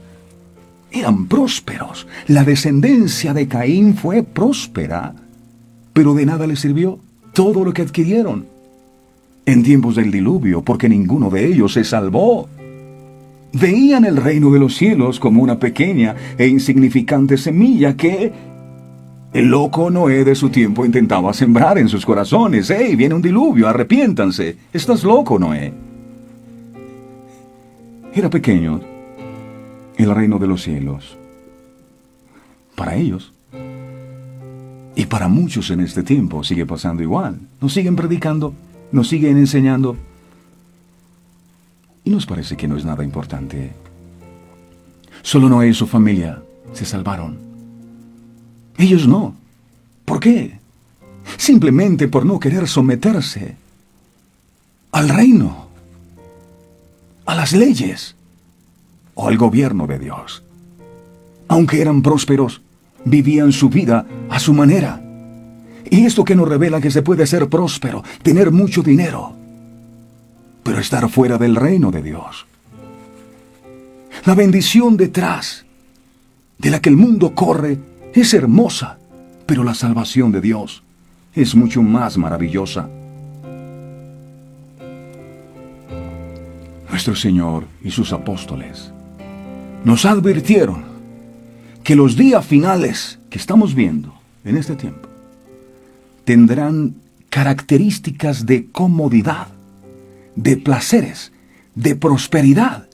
E: Eran prósperos. La descendencia de Caín fue próspera, pero de nada les sirvió todo lo que adquirieron en tiempos del diluvio, porque ninguno de ellos se salvó. Veían el reino de los cielos como una pequeña e insignificante semilla que el loco Noé de su tiempo intentaba sembrar en sus corazones. ¡Hey, viene un diluvio, arrepiéntanse! ¡Estás loco, Noé! Era pequeño el reino de los cielos para ellos. Y para muchos en este tiempo sigue pasando igual. Nos siguen predicando, nos siguen enseñando. Y nos parece que no es nada importante. Solo Noé y su familia se salvaron. Ellos no. ¿Por qué? Simplemente por no querer someterse al reino, a las leyes o al gobierno de Dios. Aunque eran prósperos, vivían su vida a su manera. Y esto que nos revela que se puede ser próspero, tener mucho dinero, pero estar fuera del reino de Dios. La bendición detrás de la que el mundo corre es hermosa, pero la salvación de Dios es mucho más maravillosa. Nuestro Señor y sus apóstoles nos advirtieron que los días finales que estamos viendo en este tiempo tendrán características de comodidad, de placeres, de prosperidad,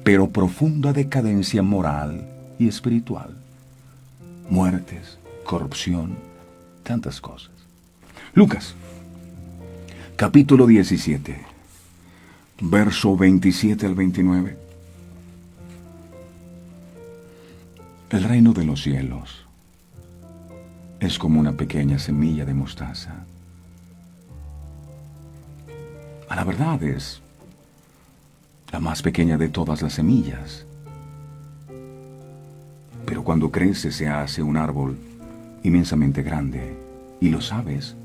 E: pero profunda decadencia moral y espiritual. Muertes, corrupción, tantas cosas. Lucas, capítulo 17, verso 27 al 29. El reino de los cielos es como una pequeña semilla de mostaza. A la verdad es la más pequeña de todas las semillas. Pero cuando crece se hace un árbol inmensamente grande y los aves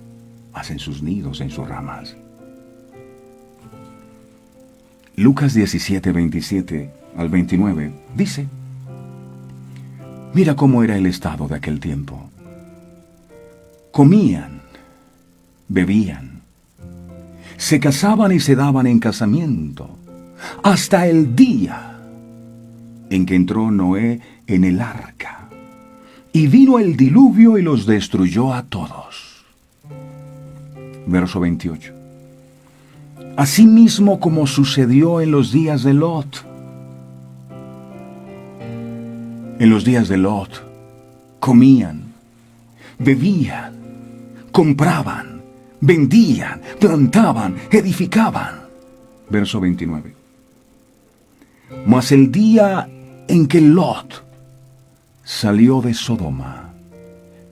E: hacen sus nidos en sus ramas. Lucas 17, 27 al 29 dice, mira cómo era el estado de aquel tiempo. Comían, bebían, se casaban y se daban en casamiento, hasta el día en que entró Noé en el arca, y vino el diluvio y los destruyó a todos. Verso 28. Asimismo como sucedió en los días de Lot. En los días de Lot, comían, bebían, compraban, vendían, plantaban, edificaban. Verso 29. Mas el día en que Lot salió de Sodoma,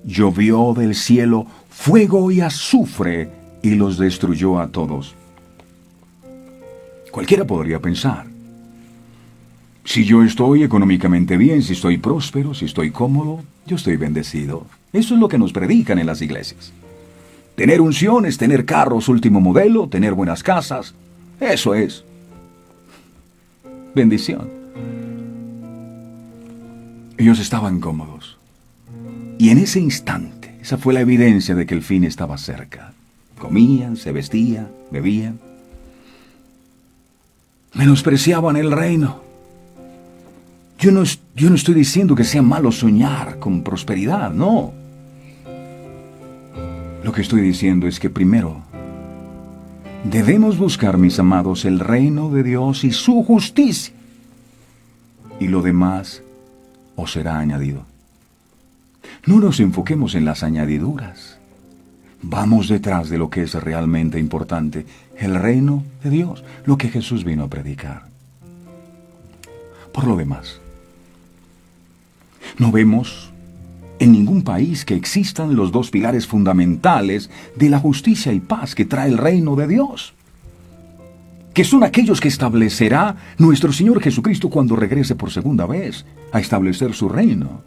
E: llovió del cielo fuego y azufre y los destruyó a todos. Cualquiera podría pensar, si yo estoy económicamente bien, si estoy próspero, si estoy cómodo, yo estoy bendecido. Eso es lo que nos predican en las iglesias. Tener unciones, tener carros último modelo, tener buenas casas, eso es bendición. Ellos estaban cómodos. Y en ese instante, esa fue la evidencia de que el fin estaba cerca. Comían, se vestían, bebían. menospreciaban el reino. Yo no estoy diciendo que sea malo soñar con prosperidad, no. Lo que estoy diciendo es que primero debemos buscar, mis amados, el reino de Dios y su justicia, y lo demás os será añadido. No nos enfoquemos en las añadiduras. Vamos detrás de lo que es realmente importante, el reino de Dios, lo que Jesús vino a predicar. Por lo demás, no vemos en ningún país que existan los dos pilares fundamentales de la justicia y paz que trae el reino de Dios, que son aquellos que establecerá nuestro Señor Jesucristo cuando regrese por segunda vez a establecer su reino.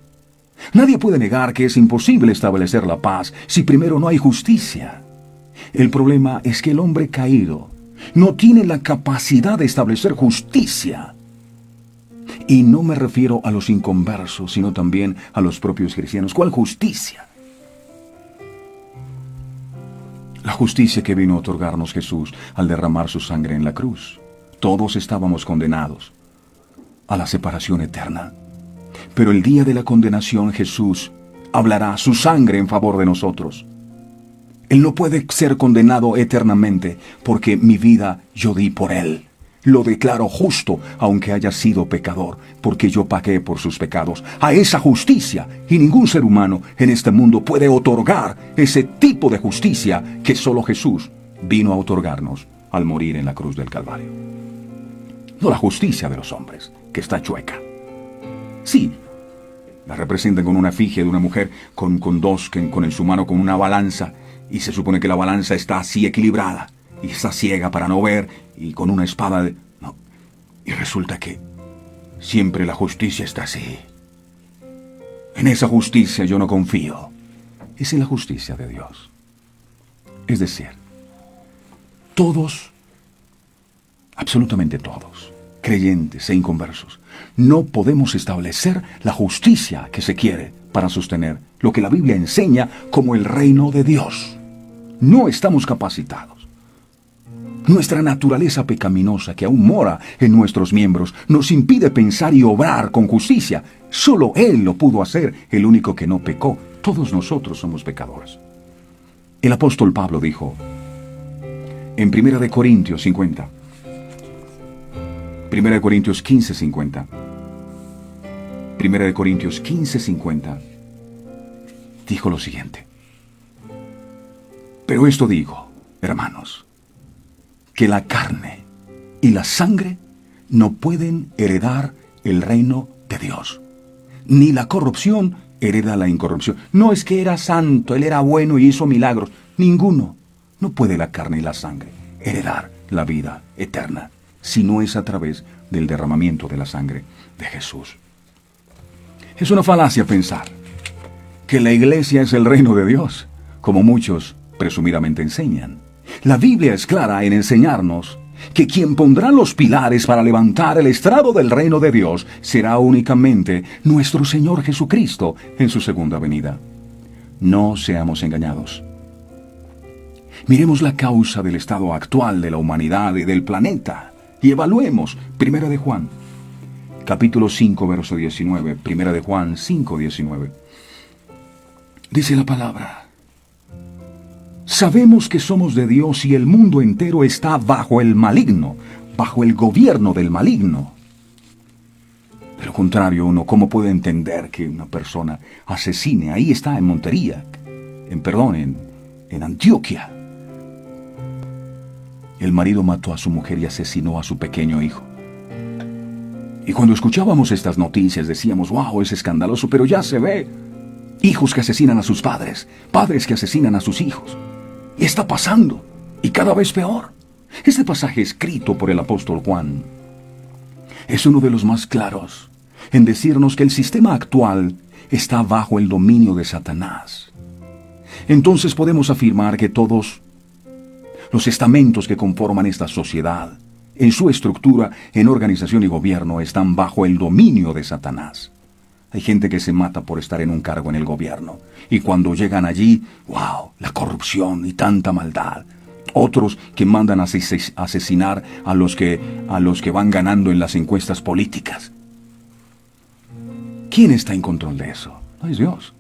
E: Nadie puede negar que es imposible establecer la paz si primero no hay justicia. El problema es que el hombre caído no tiene la capacidad de establecer justicia. Y no me refiero a los inconversos, sino también a los propios cristianos. ¿Cuál justicia? La justicia que vino a otorgarnos Jesús al derramar su sangre en la cruz. Todos estábamos condenados a la separación eterna. Pero el día de la condenación Jesús hablará su sangre en favor de nosotros. Él no puede ser condenado eternamente porque mi vida yo di por él. Lo declaro justo, aunque haya sido pecador, porque yo pagué por sus pecados. A esa justicia, y ningún ser humano en este mundo puede otorgar ese tipo de justicia que solo Jesús vino a otorgarnos al morir en la cruz del Calvario. No la justicia de los hombres, que está chueca. Sí, la representan con una efigie de una mujer con en su mano con una balanza, y se supone que la balanza está así equilibrada, y está ciega para no ver, y con una espada no. Y resulta que siempre la justicia está así. En esa justicia yo no confío. Es en la justicia de Dios. Es decir, todos, absolutamente todos, creyentes e inconversos, no podemos establecer la justicia que se quiere para sostener lo que la Biblia enseña como el reino de Dios. No estamos capacitados. Nuestra naturaleza pecaminosa, que aún mora en nuestros miembros, nos impide pensar y obrar con justicia. Solo Él lo pudo hacer, el único que no pecó. Todos nosotros somos pecadores. El apóstol Pablo dijo en 1 Corintios 50, 1 Corintios 15, 50, 1 Corintios 15, 50, dijo lo siguiente: pero esto digo, hermanos, que la carne y la sangre no pueden heredar el reino de Dios, ni la corrupción hereda la incorrupción. No es que era santo, él era bueno y hizo milagros. Ninguno. No puede la carne y la sangre heredar la vida eterna, si no es a través del derramamiento de la sangre de Jesús. Es una falacia pensar que la iglesia es el reino de Dios, como muchos presumidamente enseñan. La Biblia es clara en enseñarnos que quien pondrá los pilares para levantar el estrado del reino de Dios será únicamente nuestro Señor Jesucristo en su segunda venida. No seamos engañados. Miremos la causa del estado actual de la humanidad y del planeta y evaluemos 1 de Juan, capítulo 5, verso 19, 1 de Juan 5, 19. Dice la palabra: sabemos que somos de Dios y el mundo entero está bajo el maligno, bajo el gobierno del maligno. De lo contrario, ¿cómo puede entender que una persona asesine? Ahí está, en Montería, en Antioquia. El marido mató a su mujer y asesinó a su pequeño hijo. Y cuando escuchábamos estas noticias decíamos: wow, es escandaloso, pero ya se ve. Hijos que asesinan a sus padres, padres que asesinan a sus hijos. Y está pasando, y cada vez peor. Este pasaje escrito por el apóstol Juan es uno de los más claros en decirnos que el sistema actual está bajo el dominio de Satanás. Entonces podemos afirmar que todos los estamentos que conforman esta sociedad, en su estructura, en organización y gobierno, están bajo el dominio de Satanás. Hay gente que se mata por estar en un cargo en el gobierno. Y cuando llegan allí, wow, la corrupción y tanta maldad. otros que mandan a asesinar a los que van ganando en las encuestas políticas. ¿Quién está en control de eso? No es Dios.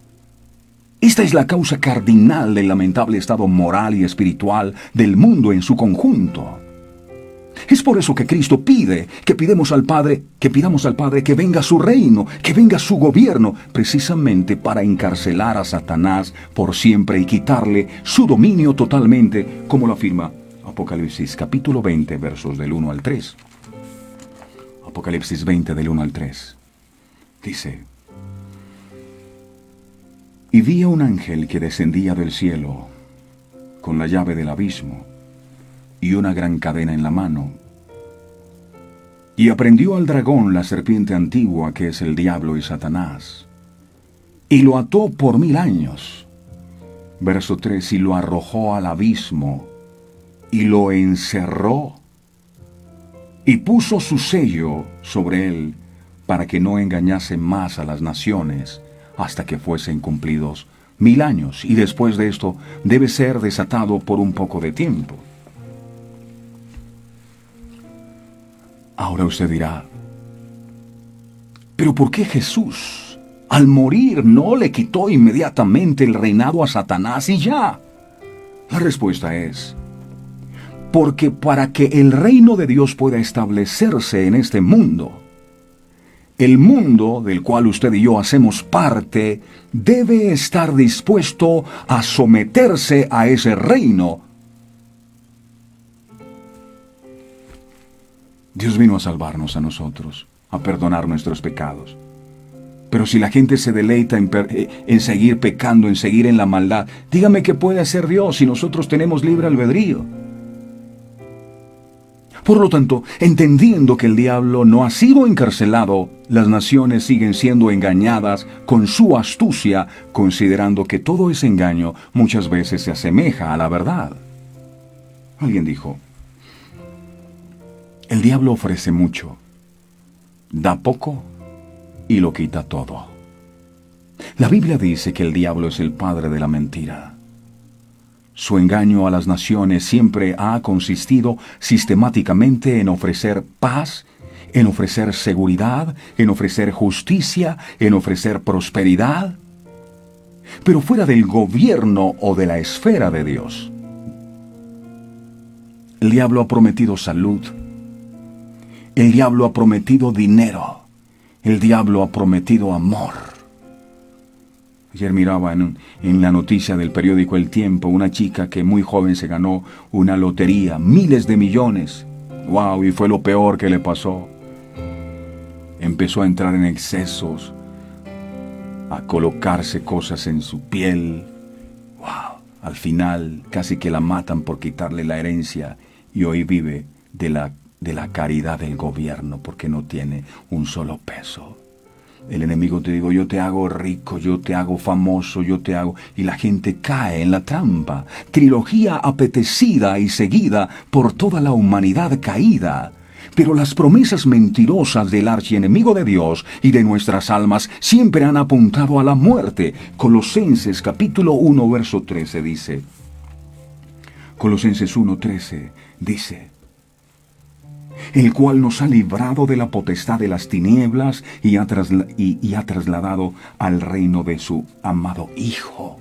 E: Esta es la causa cardinal del lamentable estado moral y espiritual del mundo en su conjunto. Es por eso que Cristo que pidamos al Padre que venga su reino, que venga su gobierno, precisamente para encarcelar a Satanás por siempre y quitarle su dominio totalmente, como lo afirma Apocalipsis capítulo 20, versos del 1 al 3. Apocalipsis 20 del 1 al 3. Dice: Y vi a un ángel que descendía del cielo con la llave del abismo y una gran cadena en la mano. Y aprendió al dragón, la serpiente antigua, que es el diablo y Satanás, y lo ató por 1000 años. Verso 3, y lo arrojó al abismo, y lo encerró, y puso su sello sobre él, para que no engañase más a las naciones, hasta que fuesen cumplidos 1000 años, y después de esto debe ser desatado por un poco de tiempo. Ahora usted dirá: ¿pero por qué Jesús, al morir, no le quitó inmediatamente el reinado a Satanás y ya? La respuesta es: porque para que el reino de Dios pueda establecerse en este mundo, el mundo del cual usted y yo hacemos parte debe estar dispuesto a someterse a ese reino. Dios vino a salvarnos a nosotros, a perdonar nuestros pecados. Pero si la gente se deleita en seguir pecando, en seguir en la maldad, dígame qué puede hacer Dios si nosotros tenemos libre albedrío. Por lo tanto, entendiendo que el diablo no ha sido encarcelado, las naciones siguen siendo engañadas con su astucia, considerando que todo ese engaño muchas veces se asemeja a la verdad. Alguien dijo: el diablo ofrece mucho, da poco y lo quita todo. La Biblia dice que el diablo es el padre de la mentira. Su engaño a las naciones siempre ha consistido sistemáticamente en ofrecer paz, en ofrecer seguridad, en ofrecer justicia, en ofrecer prosperidad, pero fuera del gobierno o de la esfera de Dios. El diablo ha prometido salud. El diablo ha prometido dinero. El diablo ha prometido amor. Ayer miraba en la noticia del periódico El Tiempo una chica que muy joven se ganó una lotería, miles de millones. ¡Wow! Y fue lo peor que le pasó. Empezó a entrar en excesos, a colocarse cosas en su piel. ¡Wow! Al final casi que la matan por quitarle la herencia y hoy vive de la caridad del gobierno porque no tiene un solo peso. El enemigo te digo: yo te hago rico, yo te hago famoso, yo te hago... Y la gente cae en la trampa. Trilogía apetecida y seguida por toda la humanidad caída. Pero las promesas mentirosas del archienemigo de Dios y de nuestras almas siempre han apuntado a la muerte. Colosenses capítulo 1, verso 13 dice... Colosenses 1:13 dice: el cual nos ha librado de la potestad de las tinieblas y ha trasladado al reino de su amado Hijo.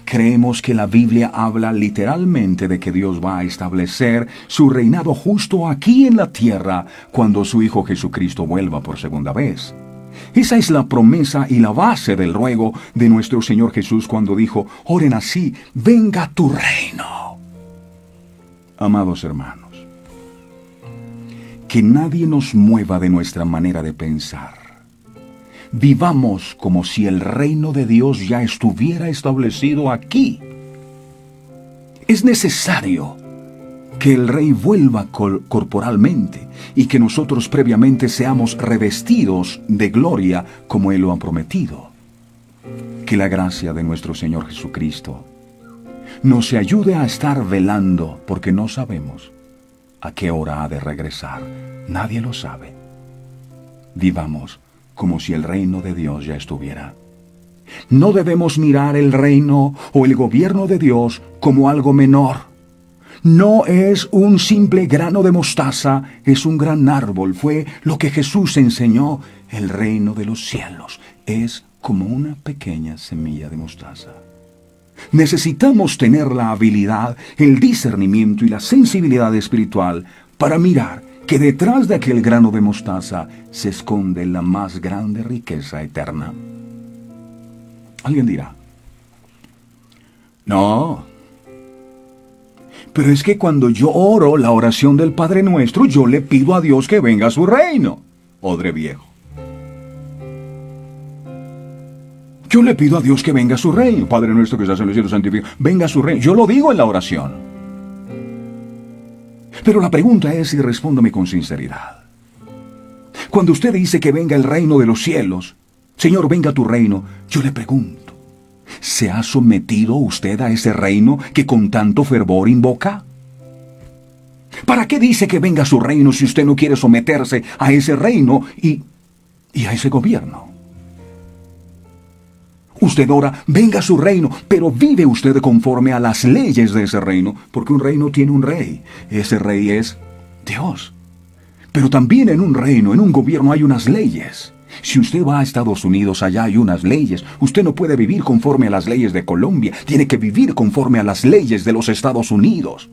E: Creemos que la Biblia habla literalmente de que Dios va a establecer su reinado justo aquí en la tierra cuando su Hijo Jesucristo vuelva por segunda vez. Esa es la promesa y la base del ruego de nuestro Señor Jesús cuando dijo: oren así, venga tu reino. Amados hermanos, que nadie nos mueva de nuestra manera de pensar. Vivamos como si el reino de Dios ya estuviera establecido aquí. Es necesario que el Rey vuelva corporalmente y que nosotros previamente seamos revestidos de gloria como Él lo ha prometido. Que la gracia de nuestro Señor Jesucristo nos ayude a estar velando, porque no sabemos a qué hora ha de regresar. Nadie lo sabe. Vivamos como si el reino de Dios ya estuviera. No debemos mirar el reino o el gobierno de Dios como algo menor, no es un simple grano de mostaza, es un gran árbol. Fue lo que Jesús enseñó. El reino de los cielos es como una pequeña semilla de mostaza. Necesitamos tener la habilidad, el discernimiento y la sensibilidad espiritual para mirar que detrás de aquel grano de mostaza se esconde la más grande riqueza eterna. Alguien dirá, no, pero es que cuando yo oro la oración del Padre Nuestro, yo le pido a Dios que venga a su reino. Odre viejo. Yo le pido a Dios que venga a su reino. Padre Nuestro que estás en los cielos, santificado. Venga a su reino. Yo lo digo en la oración. Pero la pregunta es, y respóndame con sinceridad. Cuando usted dice que venga el reino de los cielos, Señor, venga a tu reino, yo le pregunto, ¿se ha sometido usted a ese reino que con tanto fervor invoca? ¿Para qué dice que venga a su reino si usted no quiere someterse a ese reino y a ese gobierno? Usted ora, venga a su reino, pero vive usted conforme a las leyes de ese reino, porque un reino tiene un rey. Ese rey es Dios. Pero también en un reino, en un gobierno hay unas leyes. Si usted va a Estados Unidos, allá hay unas leyes. Usted no puede vivir conforme a las leyes de Colombia, tiene que vivir conforme a las leyes de los Estados Unidos.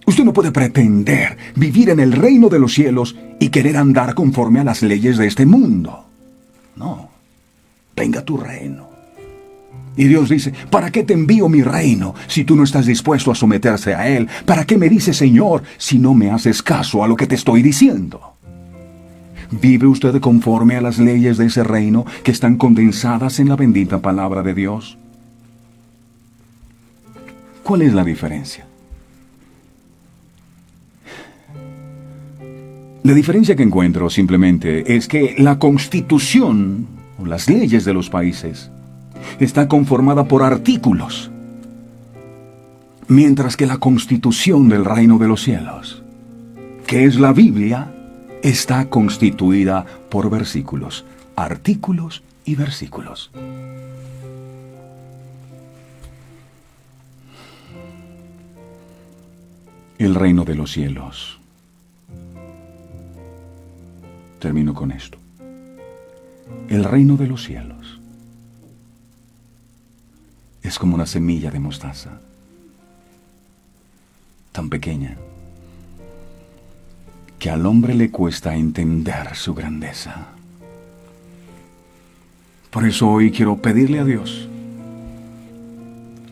E: Usted no puede pretender vivir en el reino de los cielos y querer andar conforme a las leyes de este mundo. No. Venga a tu reino. Y Dios dice, ¿para qué te envío mi reino si tú no estás dispuesto a someterse a él? ¿Para qué me dices, Señor, si no me haces caso a lo que te estoy diciendo? ¿Vive usted conforme a las leyes de ese reino que están condensadas en la bendita palabra de Dios? ¿Cuál es la diferencia? La diferencia que encuentro simplemente es que la Constitución o las leyes de los países está conformada por artículos, mientras que la Constitución del reino de los cielos, que es la Biblia, está constituida por versículos, artículos y versículos. El reino de los cielos. Termino con esto. El reino de los cielos es como una semilla de mostaza, tan pequeña que al hombre le cuesta entender su grandeza. Por eso hoy quiero pedirle a Dios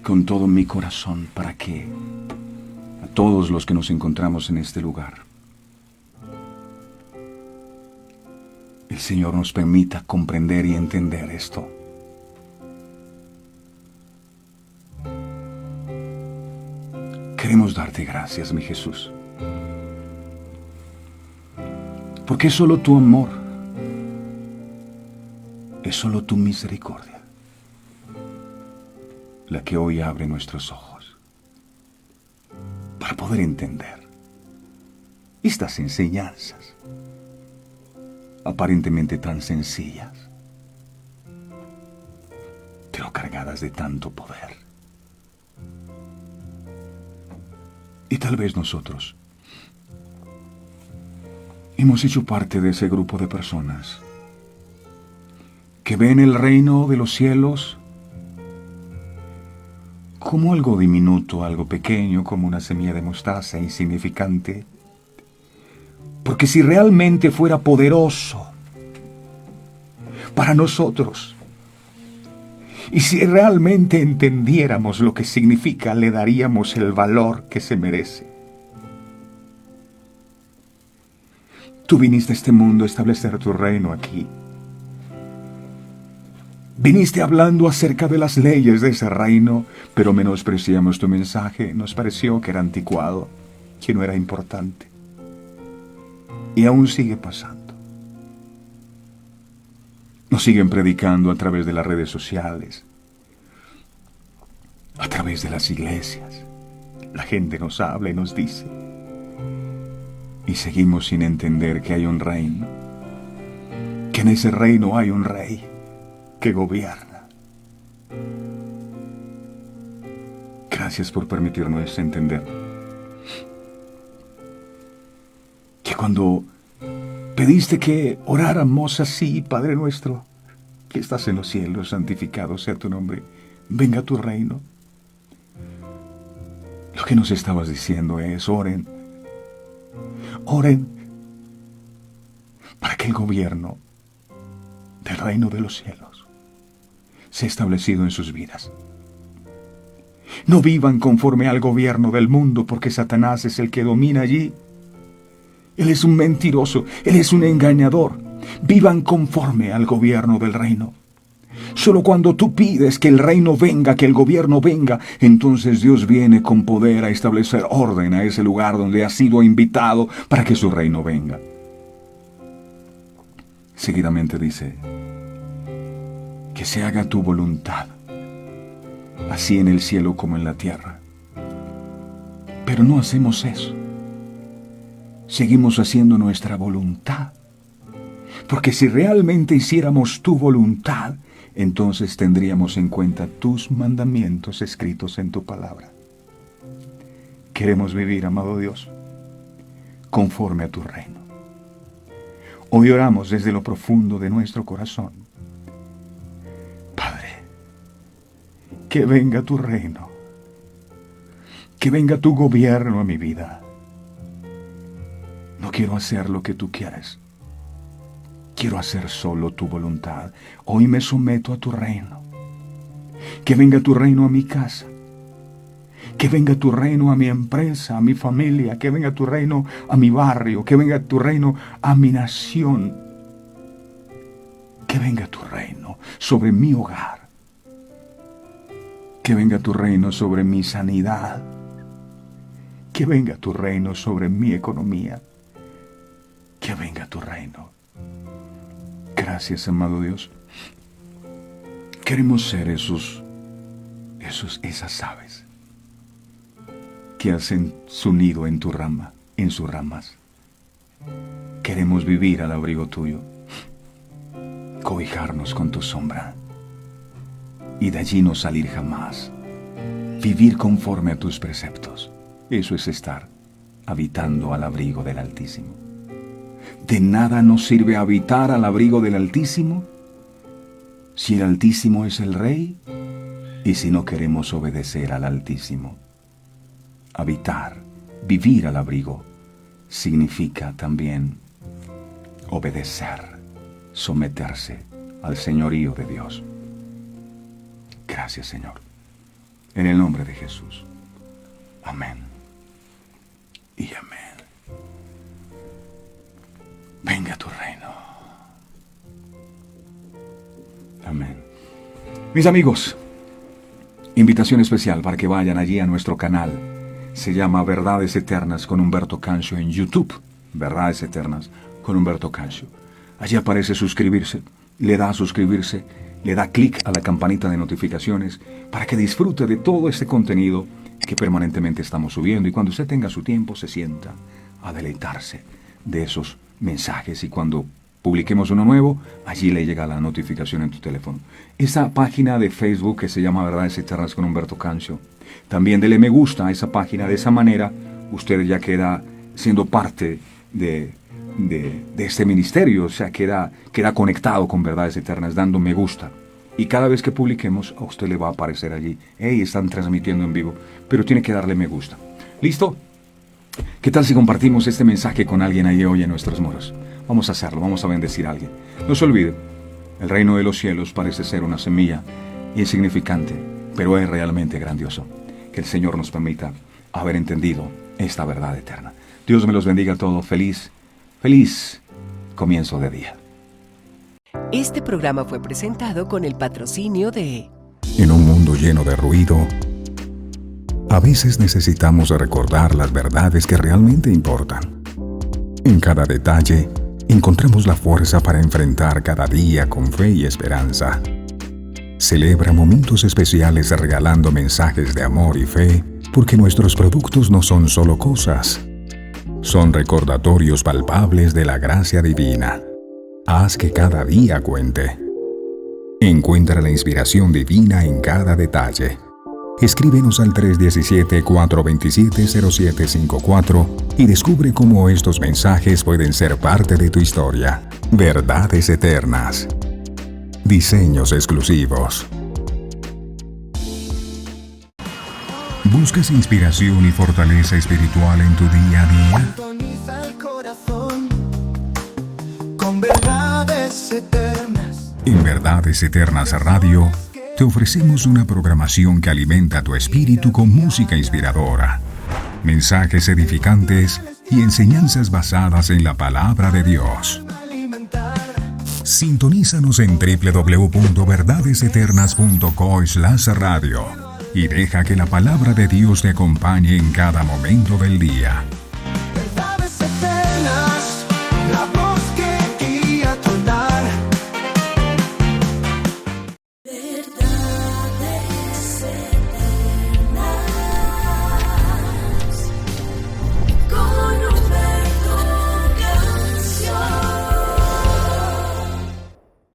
E: con todo mi corazón para que a todos los que nos encontramos en este lugar, el Señor nos permita comprender y entender esto. Queremos darte gracias, mi Jesús, porque es solo tu amor, es solo tu misericordia la que hoy abre nuestros ojos para poder entender estas enseñanzas aparentemente tan sencillas, pero cargadas de tanto poder. Y tal vez nosotros hemos hecho parte de ese grupo de personas que ven el reino de los cielos como algo diminuto, algo pequeño, como una semilla de mostaza insignificante. Porque si realmente fuera poderoso para nosotros, y si realmente entendiéramos lo que significa, le daríamos el valor que se merece. Tú viniste a este mundo a establecer tu reino aquí. Viniste hablando acerca de las leyes de ese reino, pero menospreciamos tu mensaje. Nos pareció que era anticuado, que no era importante. Y aún sigue pasando. Nos siguen predicando a través de las redes sociales, a través de las iglesias. La gente nos habla y nos dice. Y seguimos sin entender que hay un reino, que en ese reino hay un rey que gobierna. Gracias por permitirnos entender que cuando pediste que oráramos así, Padre nuestro, que estás en los cielos, santificado sea tu nombre, venga tu reino. Lo que nos estabas diciendo es, oren para que el gobierno del reino de los cielos sea establecido en sus vidas. No vivan conforme al gobierno del mundo, porque Satanás es el que domina allí. Él es un mentiroso, él es un engañador. Vivan conforme al gobierno del reino. Solo cuando tú pides que el reino venga, que el gobierno venga, entonces Dios viene con poder a establecer orden a ese lugar donde ha sido invitado para que su reino venga. Seguidamente dice, que se haga tu voluntad, así en el cielo como en la tierra. Pero no hacemos eso. Seguimos haciendo nuestra voluntad. Porque si realmente hiciéramos tu voluntad, entonces tendríamos en cuenta tus mandamientos escritos en tu palabra. Queremos vivir, amado Dios, conforme a tu reino. Hoy oramos desde lo profundo de nuestro corazón. Padre, que venga tu reino, que venga tu gobierno a mi vida. No quiero hacer lo que tú quieres. Quiero hacer solo tu voluntad. Hoy me someto a tu reino. Que venga tu reino a mi casa. Que venga tu reino a mi empresa, a mi familia. Que venga tu reino a mi barrio. Que venga tu reino a mi nación. Que venga tu reino sobre mi hogar. Que venga tu reino sobre mi sanidad. Que venga tu reino sobre mi economía. Que venga tu reino. Gracias, amado Dios. Queremos ser esas aves que hacen su nido en tu rama, en sus ramas. Queremos vivir al abrigo tuyo, cobijarnos con tu sombra y de allí no salir jamás. Vivir conforme a tus preceptos. Eso es estar habitando al abrigo del Altísimo. De nada nos sirve habitar al abrigo del Altísimo si el Altísimo es el Rey y si no queremos obedecer al Altísimo. Habitar, vivir al abrigo, significa también obedecer, someterse al señorío de Dios. Gracias, Señor. En el nombre de Jesús. Amén. Y amén. Venga tu reino. Amén. Mis amigos, invitación especial para que vayan allí a nuestro canal. Se llama Verdades Eternas con Humberto Cancio en YouTube. Verdades Eternas con Humberto Cancio. Allí aparece suscribirse. Le da a suscribirse. Le da clic a la campanita de notificaciones para que disfrute de todo este contenido que permanentemente estamos subiendo. Y cuando usted tenga su tiempo, se sienta a deleitarse de esos mensajes, y cuando publiquemos uno nuevo, allí le llega la notificación en tu teléfono. Esa página de Facebook que se llama Verdades Eternas con Humberto Cancio, también dele me gusta a esa página. De esa manera usted ya queda siendo parte de este ministerio, o sea, queda conectado con Verdades Eternas dando me gusta. Y cada vez que publiquemos, a usted le va a aparecer allí, hey, están transmitiendo en vivo, pero tiene que darle me gusta. ¿Listo? ¿Qué tal si compartimos este mensaje con alguien ahí hoy en nuestros muros? Vamos a hacerlo, vamos a bendecir a alguien. No se olvide, el reino de los cielos parece ser una semilla insignificante, pero es realmente grandioso. Que el Señor nos permita haber entendido esta verdad eterna. Dios me los bendiga a todos. Feliz comienzo de día.
A: Este programa fue presentado con el patrocinio de...
B: En un mundo lleno de ruido, a veces necesitamos recordar las verdades que realmente importan. En cada detalle, encontramos la fuerza para enfrentar cada día con fe y esperanza. Celebra momentos especiales regalando mensajes de amor y fe, porque nuestros productos no son solo cosas. Son recordatorios palpables de la gracia divina. Haz que cada día cuente. Encuentra la inspiración divina en cada detalle. Escríbenos al 317-427-0754 y descubre cómo estos mensajes pueden ser parte de tu historia. Verdades eternas. Diseños exclusivos. ¿Buscas inspiración y fortaleza espiritual en tu día a día?
C: Sintoniza el corazón con verdades eternas.
B: En Verdades Eternas Radio, te ofrecemos una programación que alimenta tu espíritu con música inspiradora, mensajes edificantes y enseñanzas basadas en la palabra de Dios.
C: Alimentar
B: Sintonízanos en www.verdadeseternas.co/radio y deja que la palabra de Dios te acompañe en cada momento del día.